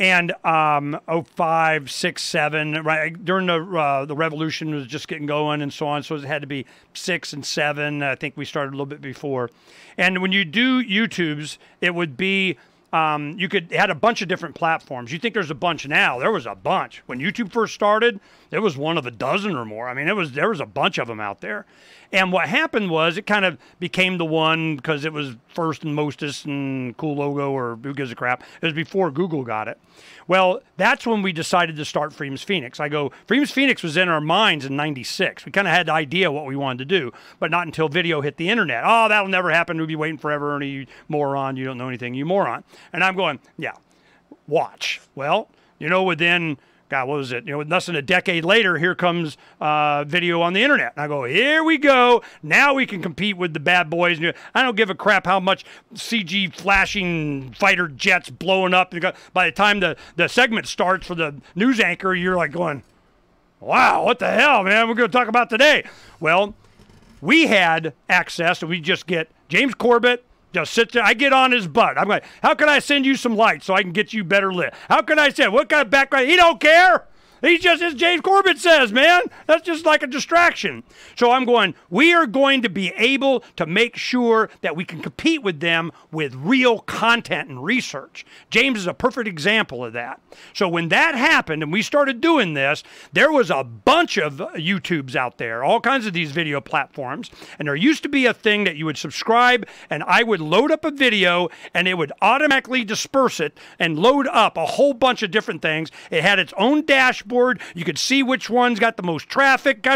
And 05, 6, 7, right during the revolution was just getting going and so on. So it had to be 6 and 7. I think we started a little bit before. And when you do YouTubes, it would be it had a bunch of different platforms. You think there's a bunch now? There was a bunch when YouTube first started. There was one of a dozen or more. I mean, there was a bunch of them out there. And what happened was it kind of became the one because it was first and mostest and cool logo, or who gives a crap. It was before Google got it. Well, that's when we decided to start Freedom's Phoenix. Freedom's Phoenix was in our minds in 96. We kind of had the idea what we wanted to do, but not until video hit the internet. Oh, that'll never happen. We'll be waiting forever. And you moron, you don't know anything, you moron. And I'm going, yeah, watch. Well, within... God, what was it? Less than a decade later, here comes video on the internet. And I go, here we go. Now we can compete with the bad boys. I don't give a crap how much CG flashing fighter jets blowing up. By the time the segment starts for the news anchor, you're like going, wow, what the hell, man? We're going to talk about today. Well, we had access, and we just get James Corbett. Just sit there. I get on his butt. I'm like, how can I send you some light so I can get you better lit? How can I send? What kind of background? He don't care. He's just, as James Corbett says, man, that's just like a distraction. So I'm going, we are going to be able to make sure that we can compete with them with real content and research. James is a perfect example of that. So when that happened and we started doing this, there was a bunch of YouTubes out there, all kinds of these video platforms. And there used to be a thing that you would subscribe and I would load up a video and it would automatically disperse it and load up a whole bunch of different things. It had its own dashboard. You could see which one's got the most traffic.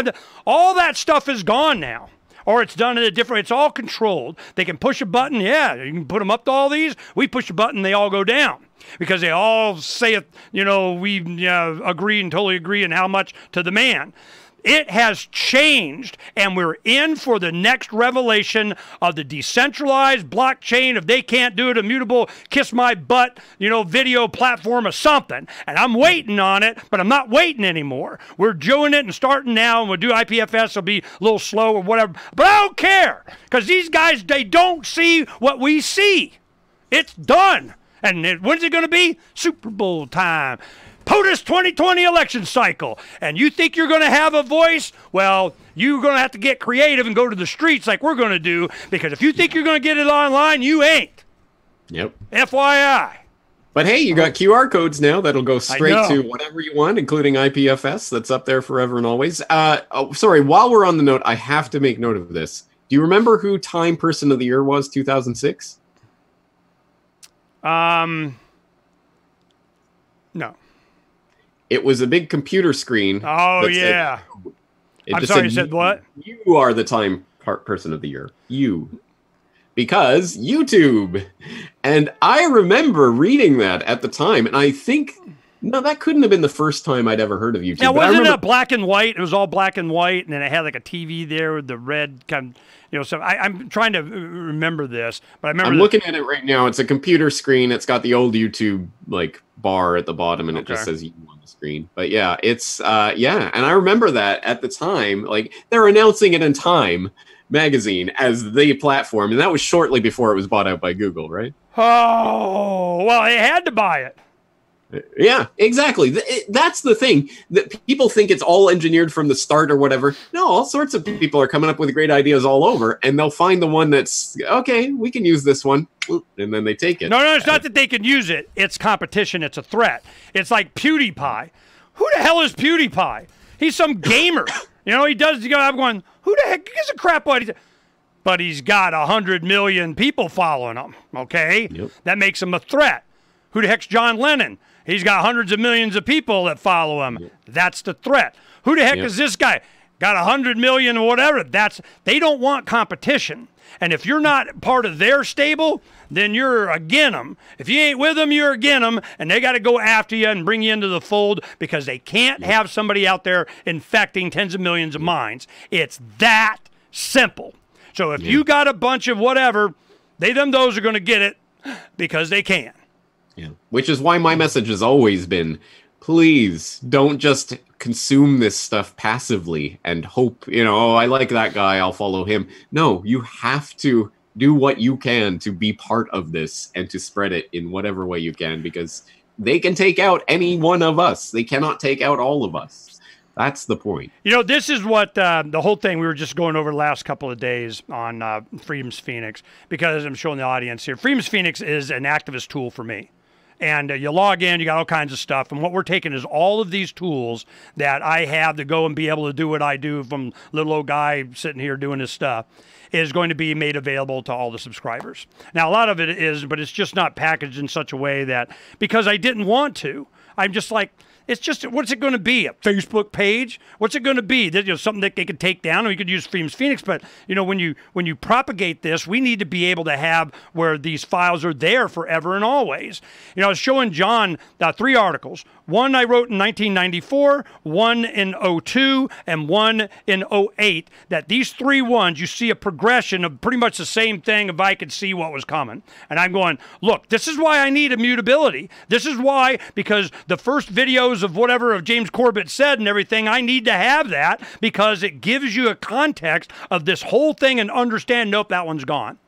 All that stuff is gone now. Or it's done in a different, it's all controlled. They can push a button. Yeah, you can put them up to all these. We push a button, they all go down. Because they all say it, we agree and totally agree and how much to the man. It has changed, and we're in for the next revelation of the decentralized blockchain. If they can't do it, immutable, kiss my butt, video platform or something. And I'm waiting on it, but I'm not waiting anymore. We're doing it and starting now, and we'll do IPFS. It'll be a little slow or whatever. But I don't care, because these guys, they don't see what we see. It's done. And when's it going to be? Super Bowl time. POTUS 2020 election cycle. And you think you're going to have a voice? Well, you're going to have to get creative and go to the streets like we're going to do, because if you think you're going to get it online, you ain't. Yep. FYI. But hey, you got QR codes now that'll go straight to whatever you want, including IPFS. That's up there forever and always. Sorry, while we're on the note, I have to make note of this. Do you remember who Time Person of the Year was 2006? No. It was a big computer screen. Oh, yeah. I'm sorry, you said what? You are the Time Person of the Year. You. Because YouTube. And I remember reading that at the time, and I think, no, that couldn't have been the first time I'd ever heard of YouTube. Yeah, wasn't it black and white? It was all black and white, and then it had like a TV there with the red kind of, so I'm trying to remember this, but I remember. I'm looking at it right now. It's a computer screen. It's got the old YouTube bar at the bottom, and it just says you on the screen. But yeah, it's and I remember that at the time, they're announcing it in Time magazine as the platform, and that was shortly before it was bought out by Google, right? Oh, well, they had to buy it. Yeah, exactly. That's the thing. That people think it's all engineered from the start or whatever. No, all sorts of people are coming up with great ideas all over, and they'll find the one that's, okay, we can use this one, and then they take it. No, it's not that they can use it. It's competition. It's a threat. It's like PewDiePie. Who the hell is PewDiePie? He's some gamer. He does, I'm going, who the heck gives a crap what he said? but he's got 100 million people following him, okay? Yep. That makes him a threat. Who the heck's John Lennon? He's got hundreds of millions of people that follow him. Yep. That's the threat. Who the heck is this guy? Got 100 million or whatever. They don't want competition. And if you're not part of their stable, then you're against them. If you ain't with them, you're against them, and they got to go after you and bring you into the fold because they can't have somebody out there infecting tens of millions of minds. It's that simple. So if you got a bunch of whatever, those are going to get it because they can. Yeah. Which is why my message has always been, please don't just consume this stuff passively and hope, oh, I like that guy, I'll follow him. No, you have to do what you can to be part of this and to spread it in whatever way you can, because they can take out any one of us. They cannot take out all of us. That's the point. This is what the whole thing we were just going over the last couple of days on Freedom's Phoenix, because I'm showing the audience here. Freedom's Phoenix is an activist tool for me. And you log in, you got all kinds of stuff. And what we're taking is all of these tools that I have to go and be able to do what I do from little old guy sitting here doing his stuff is going to be made available to all the subscribers. Now, a lot of it is, but it's just not packaged in such a way that, because I didn't want to, I'm just like, it's just, what's it going to be? A Facebook page? What's it going to be? Something that they could take down, or you could use Freedom's Phoenix. But when you propagate this, we need to be able to have where these files are there forever and always. I was showing John 3 articles. One I wrote in 1994, one in 02, and one in 08. That these 3 ones, you see a progression of pretty much the same thing if I could see what was coming. And I'm going, look, this is why I need immutability. This is why, because the first videos of whatever of James Corbett said and everything, I need to have that because it gives you a context of this whole thing and understand, nope, that one's gone.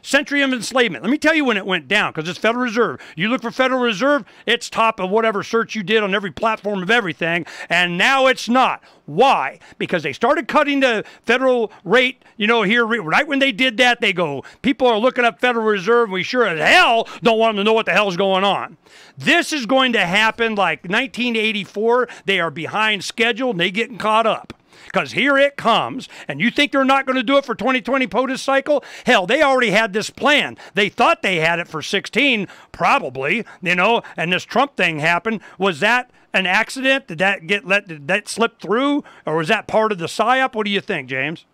Century of enslavement. Let me tell you when it went down, because it's Federal Reserve. You look for Federal Reserve, it's top of whatever search you did on every platform of everything, and now it's not. Why? Because they started cutting the federal rate, here, right when they did that, they go, people are looking up Federal Reserve, and we sure as hell don't want them to know what the hell's going on. This is going to happen like 1984. They are behind schedule, and they getting caught up. Because here it comes, and you think they're not going to do it for 2020 POTUS cycle? Hell, they already had this plan. They thought they had it for 16, probably, and this Trump thing happened. Was that an accident? Did that slip through, or was that part of the psyop? What do you think, James?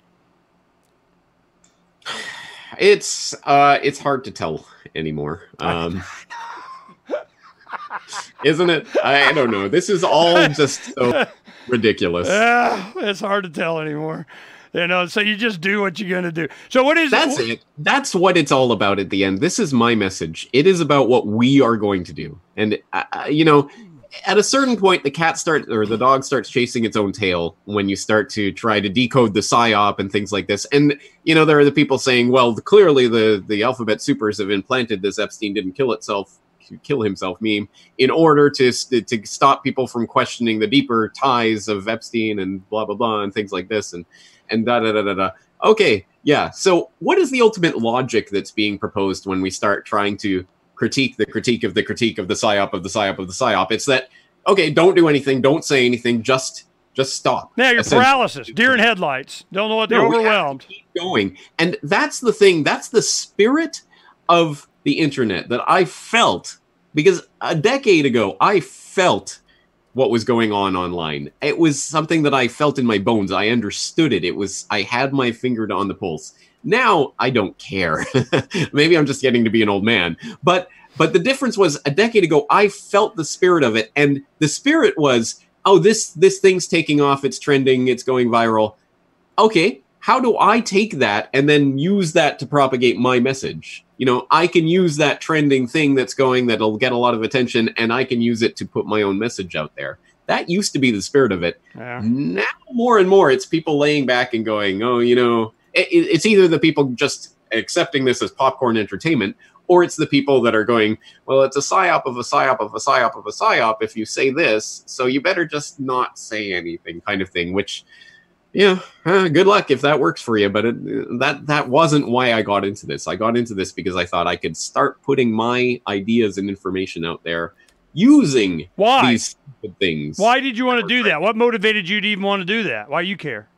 It's hard to tell anymore. Isn't it? I don't know. This is all just so ridiculous. It's hard to tell anymore. So you just do what you're going to do. So what is That's it. That's what it's all about at the end. This is my message. It is about what we are going to do. And, at a certain point, the dog starts chasing its own tail when you start to try to decode the psyop and things like this. And, there are the people saying, well, clearly the alphabet supers have implanted this Epstein didn't kill himself meme in order to stop people from questioning the deeper ties of Epstein and blah, blah, blah, and things like this and da, da, da, da, da. Okay, yeah. So what is the ultimate logic that's being proposed when we start trying to critique the critique of the critique of the psyop of the psyop of the psyop? It's that, okay, don't do anything, don't say anything, just stop. Yeah, you're paralysis, deer in headlights. Don't know what they're overwhelmed. Keep going. And that's the thing, that's the spirit of the internet that I felt, because a decade ago, I felt what was going on online. It was something that I felt in my bones. I understood it. I had my finger on the pulse. Now I don't care. Maybe I'm just getting to be an old man. But the difference was, a decade ago, I felt the spirit of it. And the spirit was, oh, this thing's taking off. It's trending. It's going viral. Okay, how do I take that and then use that to propagate my message? I can use that trending thing that'll get a lot of attention, and I can use it to put my own message out there. That used to be the spirit of it. Yeah. Now, more and more, it's people laying back and going, oh, it's either the people just accepting this as popcorn entertainment, or it's the people that are going, well, it's a psyop of a psyop of a psyop of a psyop if you say this, so you better just not say anything, kind of thing, which... Yeah, good luck if that works for you. But that wasn't why I got into this. I got into this because I thought I could start putting my ideas and information out there using these things. Why did you want to do that? What motivated you to even want to do that? Why you care?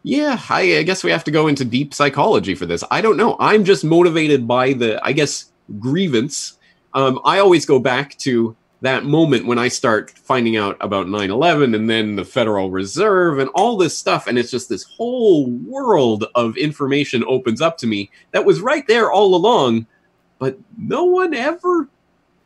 Yeah, I guess we have to go into deep psychology for this. I don't know. I'm just motivated by the, I guess, grievance. I always go back to that moment when I start finding out about 9/11 and then the Federal Reserve and all this stuff. And it's just this whole world of information opens up to me that was right there all along. But no one ever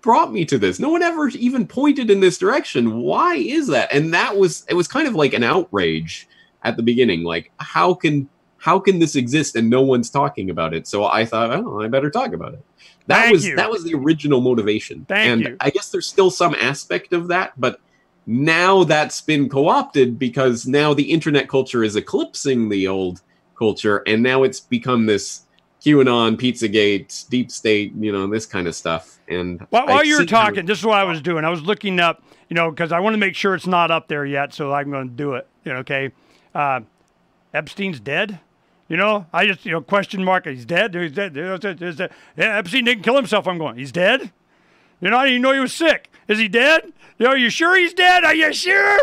brought me to this. No one ever even pointed in this direction. Why is that? And it was kind of like an outrage at the beginning. Like, how can this exist and no one's talking about it? So I thought, oh, I better talk about it. That was the original motivation. Thank you. I guess there's still some aspect of that, but now that's been co-opted because now the internet culture is eclipsing the old culture, and now it's become this QAnon, Pizzagate, deep state, this kind of stuff. And while you were talking, this is what I was doing. I was looking up, because I want to make sure it's not up there yet, so I'm going to do it. Okay, Epstein's dead. I just, question mark, he's dead. He's dead. Yeah, Epstein didn't kill himself. I'm going, he's dead? I didn't even know he was sick. Is he dead? Are you sure he's dead? Are you sure?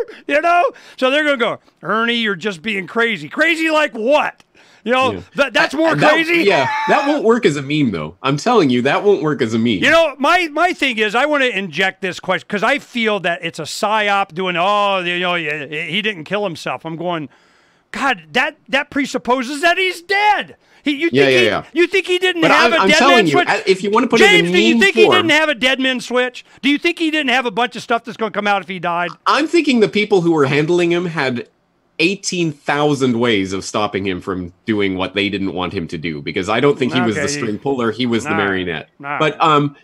So they're going to go, Ernie, you're just being crazy. Crazy like what? That's more crazy. That won't work as a meme, though. I'm telling you, that won't work as a meme. My thing is, I want to inject this question because I feel that it's a psyop doing, he didn't kill himself. I'm going, God, that presupposes that he's dead. You think he didn't have a dead man switch? If you want to put James, it in meme do you think form, he didn't have a dead man switch? Do you think he didn't have a bunch of stuff that's going to come out if he died? I'm thinking the people who were handling him had 18,000 ways of stopping him from doing what they didn't want him to do, because I don't think he was the string puller, he was the marionette. But I'm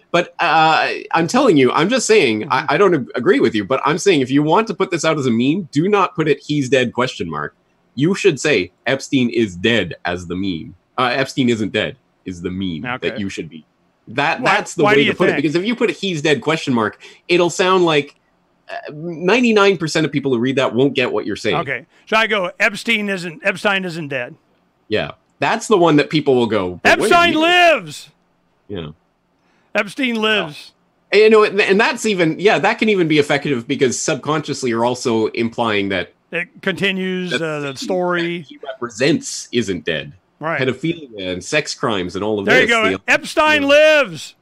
telling you, I'm just saying, I don't agree with you, but I'm saying if you want to put this out as a meme, do not put it "he's dead?" ? You should say Epstein is dead as the meme. Epstein isn't dead is the meme that you should be. That's the way to put it, because if you put "he's dead?" , it'll sound like 99% of people who read that won't get what you're saying. Okay, so I go, Epstein isn't dead. Yeah, that's the one that people will go, Epstein lives. Yeah, Epstein lives. And that's even that can even be effective because subconsciously you're also implying that it continues the story that he represents isn't dead. Right, pedophilia and sex crimes and all of there this. There you go. Epstein lives.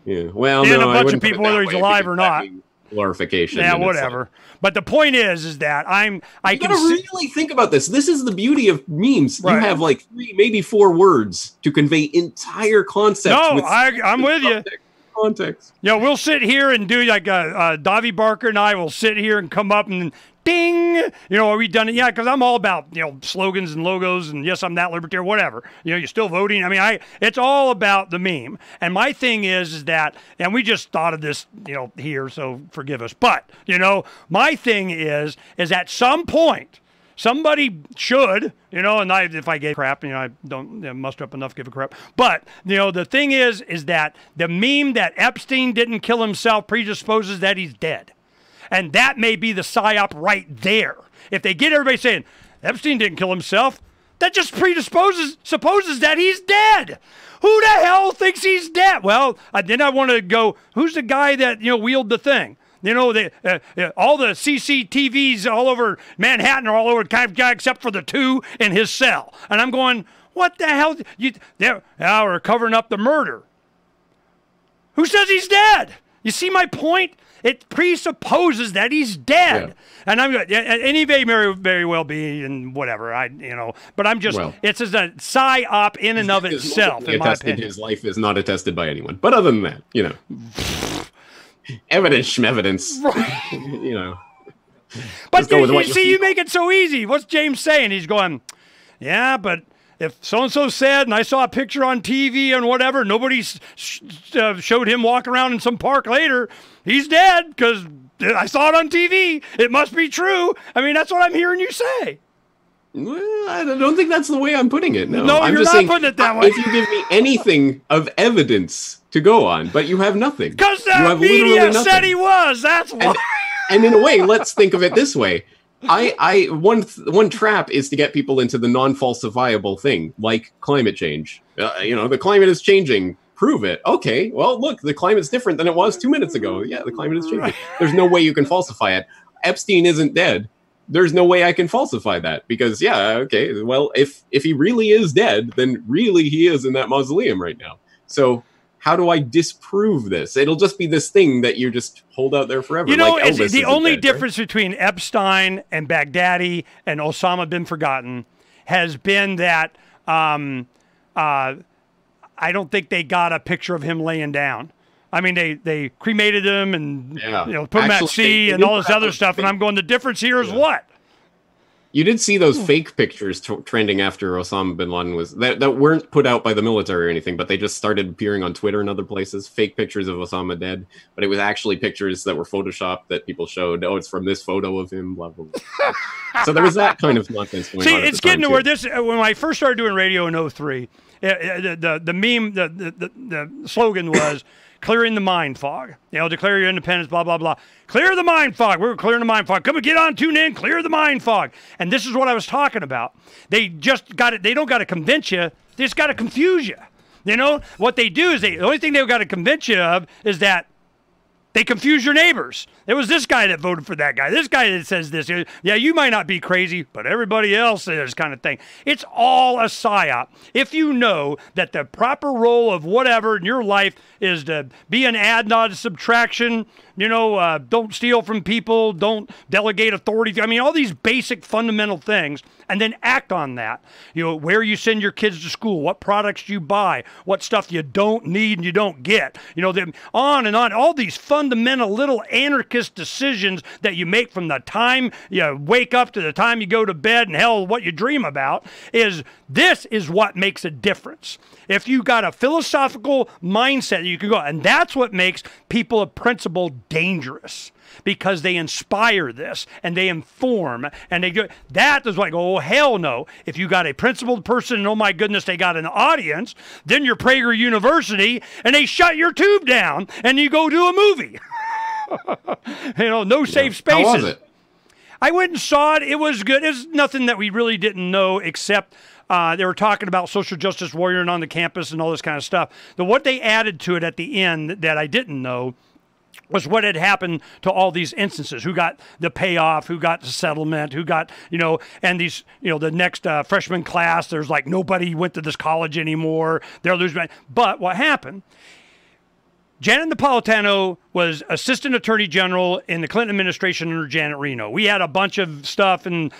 Yeah, well, and a bunch of people, whether he's alive or not. Glorification. Yeah, whatever. But the point is that I can really think about this. This is the beauty of memes. Right. You have like 3, maybe 4 words to convey entire concepts. No, I'm with you. Context. Yeah, we'll sit here and do like Davy Barker and I will sit here and come up and ding. Are we done it? Yeah, because I'm all about slogans and logos and yes, I'm that libertarian, whatever. You're still voting. I mean, it's all about the meme. And my thing is that, and we just thought of this, here, so forgive us. But my thing is at some point somebody should, and if I gave crap, I don't muster up enough to give a crap. But, the thing is that the meme that Epstein didn't kill himself predisposes that he's dead. And that may be the psyop right there. If they get everybody saying, Epstein didn't kill himself, that just supposes that he's dead. Who the hell thinks he's dead? Well, then I want to go, who's the guy that, wheeled the thing? All the CCTVs all over Manhattan are all over except for the 2 in his cell. And I'm going, what the hell? Now we're covering up the murder. Who says he's dead? You see my point? It presupposes that he's dead. Yeah. And I'm good. And he may very well be and whatever. But I'm just, it's just a psyop in and of itself, in my opinion. His life is not attested by anyone. But other than that, evidence, schmevidence, But you make it so easy. What's James saying? He's going, yeah, but if so-and-so said, and I saw a picture on TV and whatever, nobody showed him walking around in some park later, he's dead because I saw it on TV. It must be true. I mean, that's what I'm hearing you say. Well, I don't think that's the way I'm putting it. No, I'm just not saying, putting it that way. If you give me anything of evidence to go on, but you have nothing. Because the media said he was. That's why. And in a way, let's think of it this way. One trap is to get people into the non-falsifiable thing, like climate change. The climate is changing. Prove it. Okay, well, look, the climate's different than it was 2 minutes ago. Yeah, the climate is changing. There's no way you can falsify it. Epstein isn't dead. there's no way I can falsify that because, yeah, okay, well, if he really is dead, then really he is in that mausoleum right now. So how do I disprove this? It'll just be this thing that you just hold out there forever. You know, like Elvis the only dead, difference between Epstein and Baghdadi and Osama bin Forgotten has been that I don't think they got a picture of him laying down. I mean, they cremated him and put him at sea and all this other stuff. And I'm going, the difference here is what? You did see those fake pictures trending after Osama bin Laden was that weren't put out by the military or anything, but they just started appearing on Twitter and other places. Fake pictures of Osama dead, but it was actually pictures that were photoshopped that people showed. Oh, it's from this photo of him. Blah blah blah. So there was that kind of nonsense going on. See, it's getting to where this. When I first started doing radio in 2003, the meme, the slogan was. Clearing the mind fog. Declare your independence, blah, blah, blah. Clear the mind fog. We're clearing the mind fog. Come and get on, tune in, clear the mind fog. And this is what I was talking about. They just got it. They don't got to convince you. They just got to confuse you. You know, what they do is the only thing they've got to convince you of is that they confuse your neighbors. It was this guy that voted for that guy. This guy that says this. Yeah, you might not be crazy, but everybody else is, kind of thing. It's all a psyop. If you know that the proper role of whatever in your life is to be an add, not a subtraction, don't steal from people, don't delegate authority. I mean, all these basic fundamental things, and then act on that. Where you send your kids to school, what products you buy, what stuff you don't need and you don't get. On and on. All these fundamental little anarchist decisions that you make from the time you wake up to the time you go to bed and hell, what you dream about this is what makes a difference. If you got a philosophical mindset, you can go, and that's what makes people of principle dangerous. Because they inspire this and they inform and they go. That is like, oh hell no! If you got a principled person and oh my goodness, they got an audience, then you're Prager University and they shut your tube down and you go do a movie. No safe spaces. How was it? I went and saw it. It was good. It was nothing that we really didn't know except. They were talking about social justice warrioring on the campus and all this kind of stuff. What they added to it at the end that I didn't know was what had happened to all these instances, who got the payoff, who got the settlement, who got, and these, the next freshman class, there's like nobody went to this college anymore. They're losing. But what happened? Janet Napolitano was Assistant Attorney General in the Clinton administration under Janet Reno. We had a bunch of stuff and,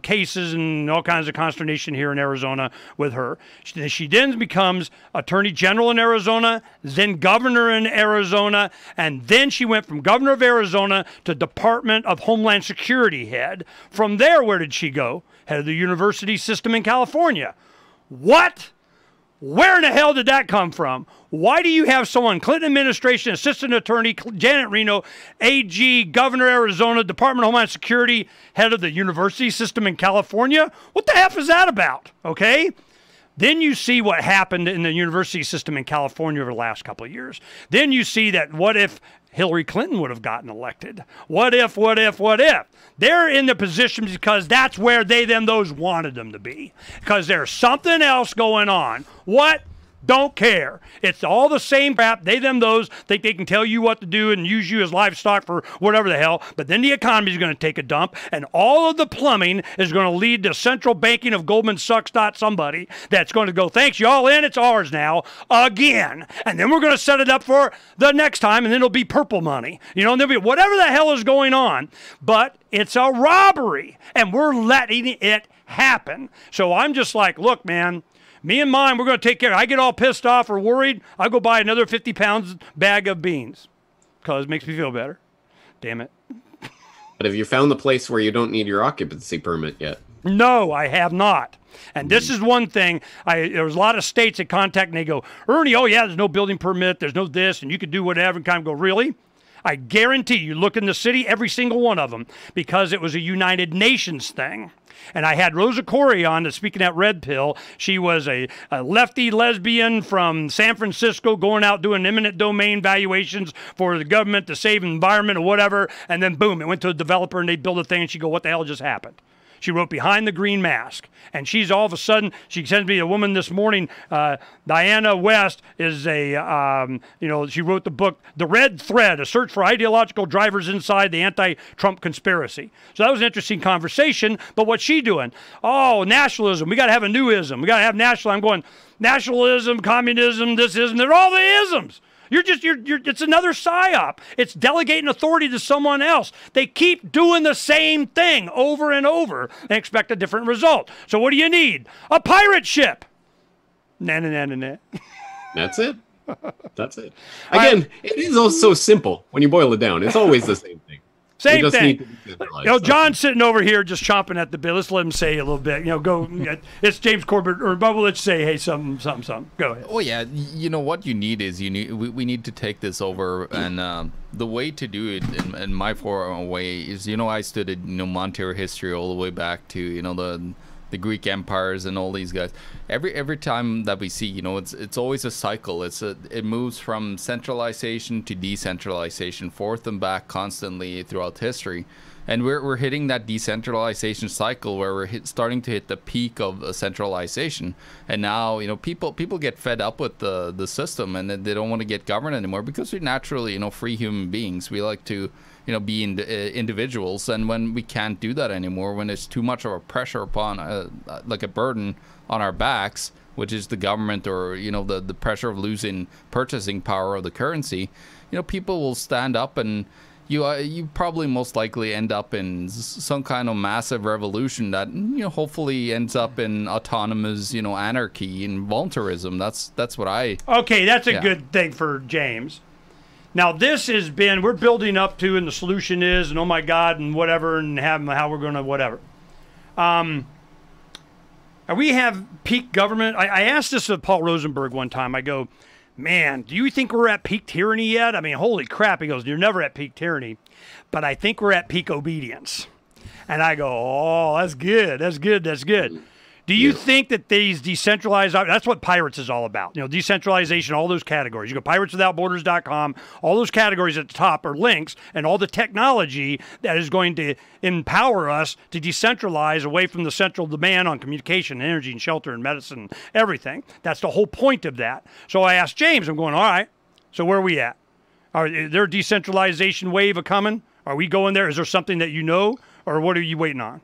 cases and all kinds of consternation here in Arizona with her. She then becomes Attorney General in Arizona, then Governor in Arizona, and then she went from Governor of Arizona to Department of Homeland Security head. From there, where did she go? Head of the university system in California. What? Where in the hell did that come from? Why do you have someone, Clinton administration, assistant attorney, Janet Reno, AG, governor Arizona, Department of Homeland Security, head of the university system in California? What the F is that about? Okay? Then you see what happened in the university system in California over the last couple of years. Then you see that what if Hillary Clinton would have gotten elected? What if? They're in the position because that's where those wanted them to be. Because there's something else going on. What? Don't care. It's all the same crap. Those think they can tell you what to do and use you as livestock for whatever the hell. But then the economy is going to take a dump, and all of the plumbing is going to lead to central banking of Goldman Sachs. Somebody that's going to go, thanks, you all in, it's ours now, again. And then we're going to set it up for the next time, and then it'll be purple money. And there'll be whatever the hell is going on. But it's a robbery, and we're letting it happen. So I'm just like, look, man, me and mine, we're going to take care. I get all pissed off or worried, I'll go buy another 50 pounds bag of beans because it makes me feel better. Damn it. But have you found the place where you don't need your occupancy permit yet? No, I have not. And this is one thing. There was a lot of states that contact and they go, Ernie, oh yeah, there's no building permit, there's no this, and you can do whatever. And kind of go, really? I guarantee you look in the city, every single one of them, because it was a United Nations thing. And I had Rosa Corey on speaking at Red Pill. She was a lefty lesbian from San Francisco going out doing eminent domain valuations for the government to save the environment or whatever. And then boom, it went to a developer and they built a thing and she go, what the hell just happened? She wrote Behind the Green Mask. And she's all of a sudden, she sends me a woman this morning, Diana West is she wrote the book, The Red Thread, A Search for Ideological Drivers Inside the Anti-Trump Conspiracy. So that was an interesting conversation, but what's she doing? Oh, nationalism, we got to have a new ism. We got to have national. I'm going, nationalism, communism, this ism, they're all the isms. It's another psyop. It's delegating authority to someone else. They keep doing the same thing over and over and expect a different result. So what do you need? A pirate ship. Nah. That's it. That's it. Again, it is all so simple when you boil it down. It's always the same thing. Same thing. John's sitting over here just chomping at the bit. Let's let him say a little bit. Go. It's James Corbett or Bubba. Let's say, hey, something. Go ahead. Oh yeah, what you need is we need to take this over, and the way to do it in my way is I studied Montero history all the way back to the Greek empires and all these guys. Every time that we see, it's always a cycle. It moves from centralization to decentralization, forth and back constantly throughout history. And we're hitting that decentralization cycle where we're starting to hit the peak of centralization. And now, people get fed up with the system, and they don't want to get governed anymore because we're naturally, free human beings. We like to be individuals, and when we can't do that anymore, when it's too much of a pressure upon, like a burden on our backs, which is the government or the pressure of losing purchasing power of the currency, people will stand up, and you probably most likely end up in some kind of massive revolution that hopefully ends up in autonomous anarchy and voluntarism. That's what I. Okay, that's a good thing for James. Now, this has been, we're building up to, and the solution is, and oh my God, and whatever, and how we're going to whatever. We have peak government. I asked this of Paul Rosenberg one time. I go, man, do you think we're at peak tyranny yet? I mean, holy crap. He goes, you're never at peak tyranny, but I think we're at peak obedience. And I go, oh, that's good. That's good. That's good. Do you think that these decentralized, that's what Pirates is all about, decentralization, all those categories. You go pirateswithoutborders.com, all those categories at the top are links, and all the technology that is going to empower us to decentralize away from the central demand on communication, energy, and shelter, and medicine, everything. That's the whole point of that. So I asked James, I'm going, all right, so where are we at? Is there a decentralization wave coming? Are we going there? Is there something that or what are you waiting on?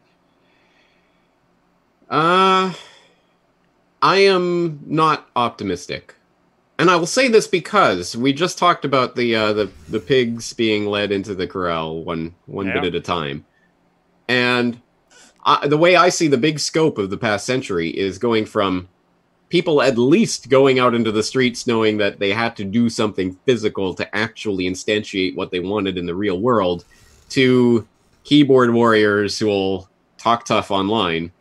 I am not optimistic. And I will say this because we just talked about the pigs being led into the corral one bit at a time. And the way I see the big scope of the past century is going from people at least going out into the streets knowing that they had to do something physical to actually instantiate what they wanted in the real world, to keyboard warriors who will talk tough online,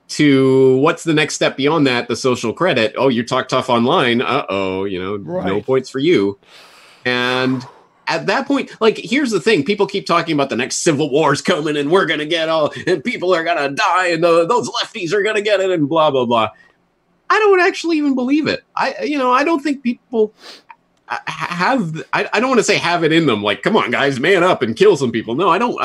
to what's the next step beyond that, the social credit. Oh, you talk tough online. No points for you. And at that point, here's the thing. People keep talking about the next civil war's coming and we're going to get and people are going to die and those lefties are going to get it and blah, blah, blah. I don't actually even believe it. I don't think people have, I don't want to say have it in them. Like, come on, guys, man up and kill some people. No, I don't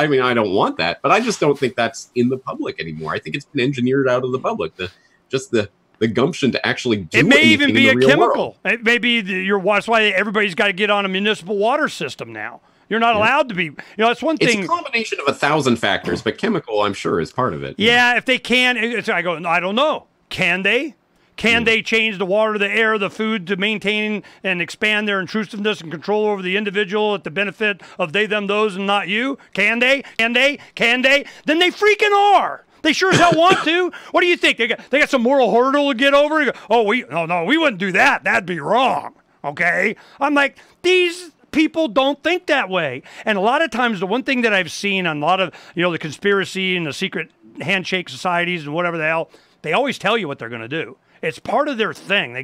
want that, but I just don't think that's in the public anymore. I think it's been engineered out of the public. The gumption to actually do it. It may even be a chemical. It may be that's why everybody's got to get on a municipal water system now. You're not allowed to be. That's one thing. It's a combination of 1,000 factors, but chemical, I'm sure, is part of it. Yeah, if they can. I don't know. Can they? Can they change the water, the air, the food to maintain and expand their intrusiveness and control over the individual at the benefit of they, them, those, and not you? Can they? Can they? Can they? Then they freaking are. They sure as hell want to. What do you think? They got some moral hurdle to get over? You go, we wouldn't do that. That'd be wrong. Okay? I'm like, these people don't think that way. And a lot of times, the one thing that I've seen on a lot of, the conspiracy and the secret handshake societies and whatever the hell, they always tell you what they're going to do. It's part of their thing.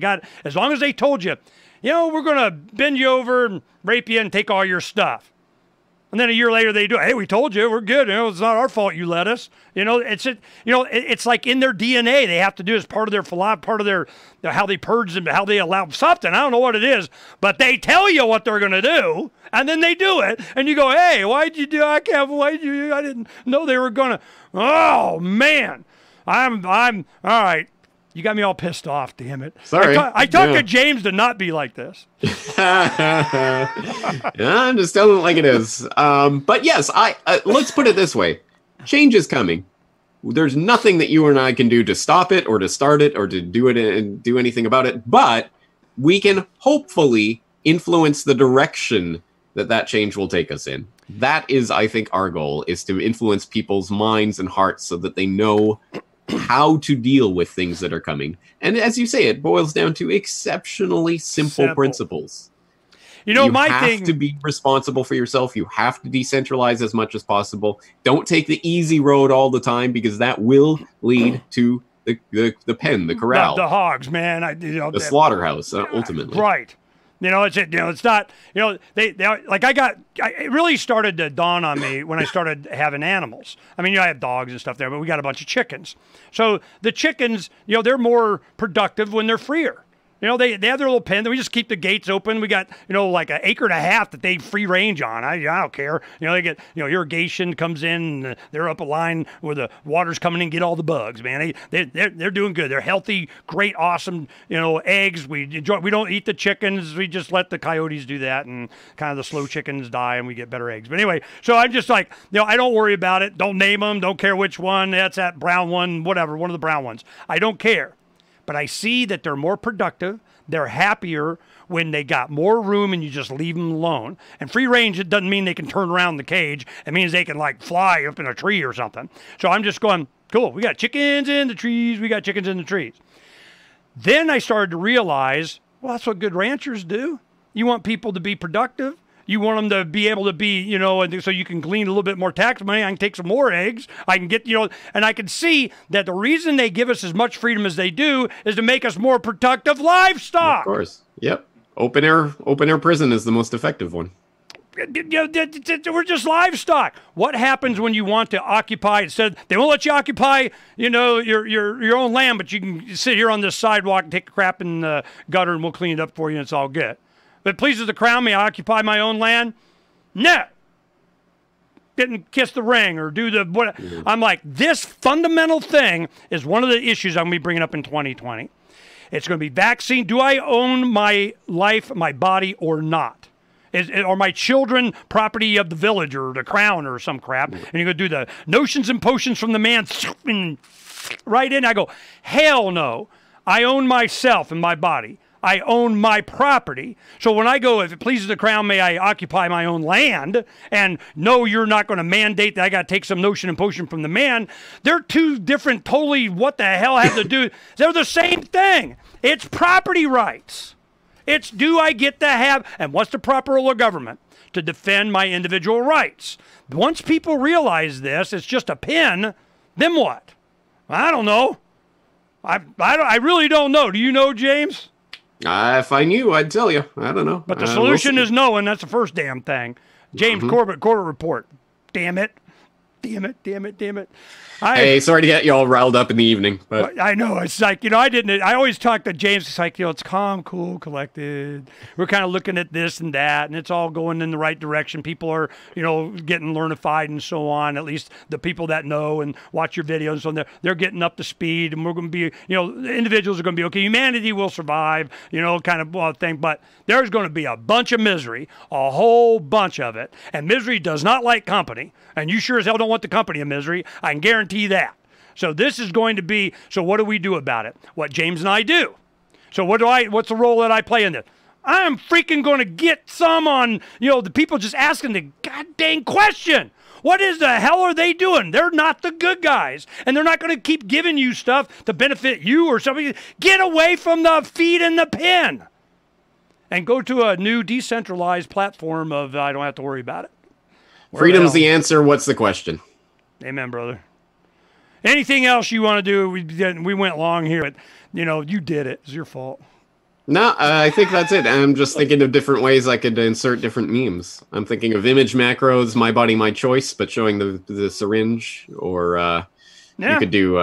As long as they told you, we're going to bend you over and rape you and take all your stuff. And then a year later they do, hey, we told you, we're good. It's not our fault you let us. It's like in their DNA. They have to do as part of their philosophy, part of their how they purge them, how they allow something. I don't know what it is, but they tell you what they're going to do, and then they do it. And you go, hey, why'd you do? I didn't know they were going to. Oh man, I'm all right. You got me all pissed off, damn it. Sorry. I talked to James to not be like this. I'm just telling it like it is. But yes, let's put it this way. Change is coming. There's nothing that you and I can do to stop it or to start it or to do it and do anything about it. But we can hopefully influence the direction that change will take us in. That is, I think, our goal, is to influence people's minds and hearts so that they know how to deal with things that are coming. And as you say, it boils down to exceptionally simple principles. You have to be responsible for yourself. You have to decentralize as much as possible. Don't take the easy road all the time, because that will lead to the pen, the corral. The hogs, man. The slaughterhouse, ultimately. Right. It's not, it really started to dawn on me when I started having animals. I mean, I have dogs and stuff there, but we got a bunch of chickens. So the chickens, they're more productive when they're freer. They have their little pen. Then we just keep the gates open. We got, like an acre and a half that they free range on. I don't care. They get, irrigation comes in. And they're up a line where the water's coming in, get all the bugs, man. They're doing good. They're healthy, great, awesome, eggs. We don't eat the chickens. We just let the coyotes do that, and kind of the slow chickens die, and we get better eggs. But anyway, so I'm just like, I don't worry about it. Don't name them. Don't care which one. That's that brown one, whatever, one of the brown ones. I don't care. But I see that they're more productive. They're happier when they got more room and you just leave them alone. And free range, it doesn't mean they can turn around the cage. It means they can fly up in a tree or something. So I'm just going, cool, we got chickens in the trees. We got chickens in the trees. Then I started to realize, well, that's what good ranchers do. You want people to be productive. You want them to be able to be, so you can glean a little bit more tax money. I can take some more eggs. I can get, and I can see that the reason they give us as much freedom as they do is to make us more productive livestock. Of course. Yep. Open air prison is the most effective one. We're just livestock. What happens when you want to occupy? Instead, they won't let you occupy, your own land, but you can sit here on this sidewalk and take a crap in the gutter, and we'll clean it up for you, and it's all good. If it pleases the crown, may I occupy my own land? No. Didn't kiss the ring or do the what? I'm like, this fundamental thing is one of the issues I'm going to be bringing up in 2020. It's going to be vaccine. Do I own my life, my body, or not? Are my children property of the village or the crown or some crap? And you're going to do the notions and potions from the man right in. I go, hell no. I own myself and my body. I own my property. So when I go, if it pleases the crown, may I occupy my own land? And no, you're not going to mandate that I got to take some notion and potion from the man. They're two different, totally what the hell have to do. They're the same thing. It's property rights. It's do I get to have, and what's the proper role of government? To defend my individual rights. Once people realize this, it's just a pin, then what? I don't know. I really don't know. Do you know, James? If I knew, I'd tell you. I don't know. But the solution is knowing. That's the first damn thing. James Corbett report. Damn it. Hey, sorry to get you all riled up in the evening. But I know. It's like, I always talk to James. It's like, it's calm, cool, collected. We're kind of looking at this and that, and it's all going in the right direction. People are, getting learnified and so on. At least the people that know and watch your videos, so they're getting up to speed, and we're going to be, individuals are going to be okay. Humanity will survive, kind of thing. But there's going to be a bunch of misery, a whole bunch of it. And misery does not like company. And you sure as hell don't want the company of misery. I can guarantee that. So this is going to be, so what do we do about it? What James and I do. So what's the role that I play in this? I'm freaking going to get some on, the people just asking the goddamn question. What is the hell are they doing? They're not the good guys. And they're not going to keep giving you stuff to benefit you or something. Get away from the feed and the pen. And go to a new decentralized platform of I don't have to worry about it. Freedom's the answer. What's the question? Amen, brother. Anything else you want to do? We went long here, but you did it. It's your fault. No, I think that's it. I'm just thinking of different ways I could insert different memes. I'm thinking of image macros, my body, my choice, but showing the syringe, or you could do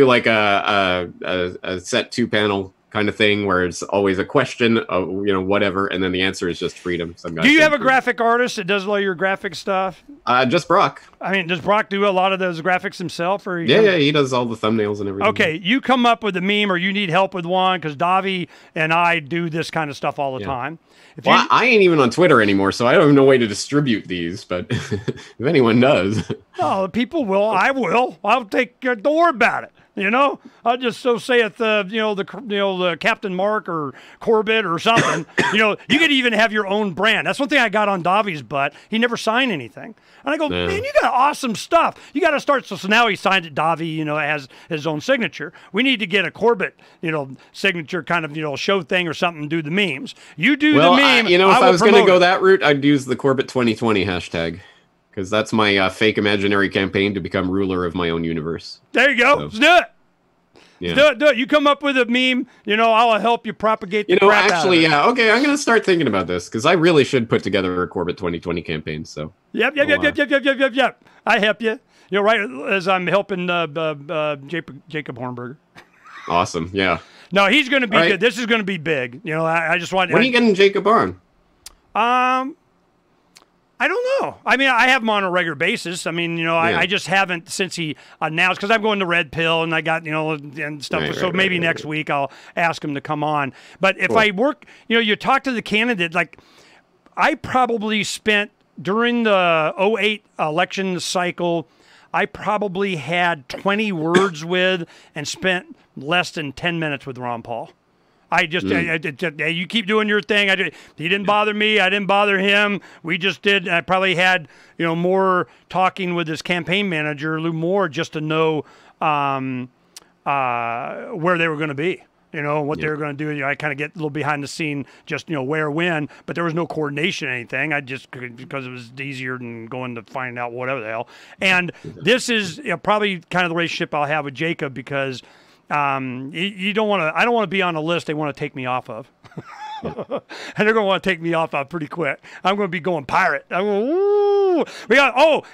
like a set 2-panel kind of thing where it's always a question of whatever, and then the answer is just freedom. Do you have a graphic artist that does all your graphic stuff? Just Brock. I mean, does Brock do a lot of those graphics himself, or yeah, he does all the thumbnails and everything. Okay, you come up with a meme, or you need help with one, because Davi and I do this kind of stuff all the time. Well, I ain't even on Twitter anymore, so I don't even know a way to distribute these. But if anyone does, oh, people will. I will. I'll take. Don't worry about it. I'll just so say it. The Captain Mark or Corbett or something. You could even have your own brand. That's one thing I got on Davi's butt. He never signed anything, and I go, man, you got awesome stuff. You got to start. So now he signed it. Davi, has his own signature. We need to get a Corbett, signature kind of show thing or something. Do the memes. You do the meme. If I was going to go that route, I'd use the Corbett 2020 hashtag. Because that's my fake imaginary campaign to become ruler of my own universe. There you go. So, let's do it. Yeah. Do it. You come up with a meme, I'll help you propagate the crap actually, out of it. Okay, I'm going to start thinking about this, because I really should put together a Corbett 2020 campaign, so. Yep. I help you. Right as I'm helping Jacob Hornberger. Awesome, yeah. No, he's going to be good. This is going to be big. I just want. When are you getting Jacob on? I don't know. I mean, I have him on a regular basis. I mean, I just haven't since he announced, because I'm going to Red Pill and I got, and stuff. So maybe next week I'll ask him to come on. But if I work, you talk to the candidate, like I probably spent during the 2008 election cycle, I probably had 20 words with and spent less than 10 minutes with Ron Paul. I just, you keep doing your thing. He didn't bother me. I didn't bother him. We just did. I probably had, more talking with his campaign manager, Lou Moore, just to know where they were going to be, what they were going to do. I kind of get a little behind the scene, just, where, when, but there was no coordination or anything. I just, because it was easier than going to find out whatever the hell. And this is probably kind of the relationship I'll have with Jacob, because you don't want to. I don't want to be on a list they want to take me off of, and they're going to want to take me off of pretty quick. I'm going to be going pirate. I'm going, ooh.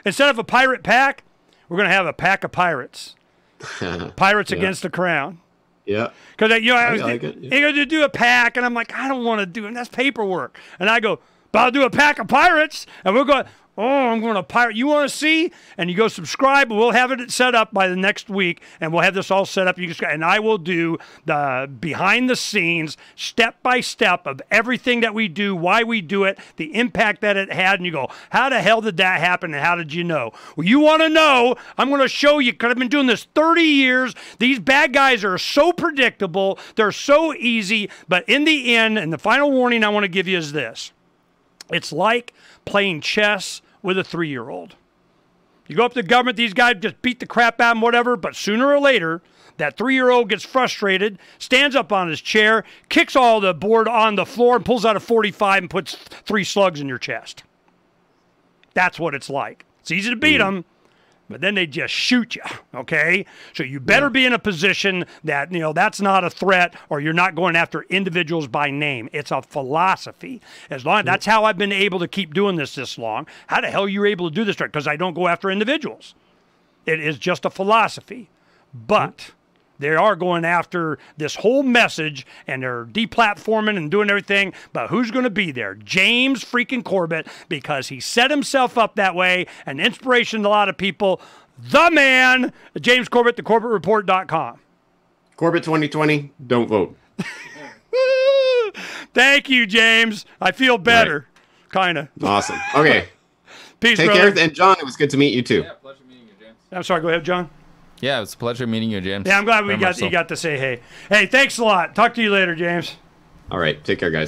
Instead of a pirate pack, we're going to have a pack of pirates. Pirates against the crown. Yeah. Because I was going to do a pack, and I'm like, I don't want to do it. That's paperwork. And I go, but I'll do a pack of pirates, and we're going. Oh, I'm going to pirate. You want to see? And you go subscribe. We'll have it set up by the next week, and we'll have this all set up. And I will do the behind the scenes, step by step of everything that we do, why we do it, the impact that it had. And you go, how the hell did that happen, and how did you know? Well, you want to know? I'm going to show you, because I've been doing this 30 years. These bad guys are so predictable. They're so easy. But in the end, and the final warning I want to give you is this. It's like playing chess with a 3-year-old. You go up to the government, these guys just beat the crap out of them, whatever, but sooner or later, that 3-year-old gets frustrated, stands up on his chair, kicks all the board on the floor, and pulls out a .45 and puts 3 slugs in your chest. That's what it's like. It's easy to beat them, but then they just shoot you, okay? So you better be in a position that, that's not a threat, or you're not going after individuals by name. It's a philosophy. That's how I've been able to keep doing this long. How the hell are you able to do this? Because I don't go after individuals. It is just a philosophy. But they are going after this whole message, and they're deplatforming and doing everything. But who's going to be there? James freaking Corbett, because he set himself up that way, an inspiration to a lot of people. The man, James Corbett, thecorbettreport.com. Corbett 2020, don't vote. Thank you, James. I feel better. Kind of. Awesome. Okay. Peace, Take brother. care. And John, it was good to meet you too. Yeah, pleasure meeting you, James. I'm sorry, go ahead, John. Yeah, it's a pleasure meeting you, James. Yeah, I'm glad you got to say hey. Hey, thanks a lot. Talk to you later, James. All right. Take care, guys.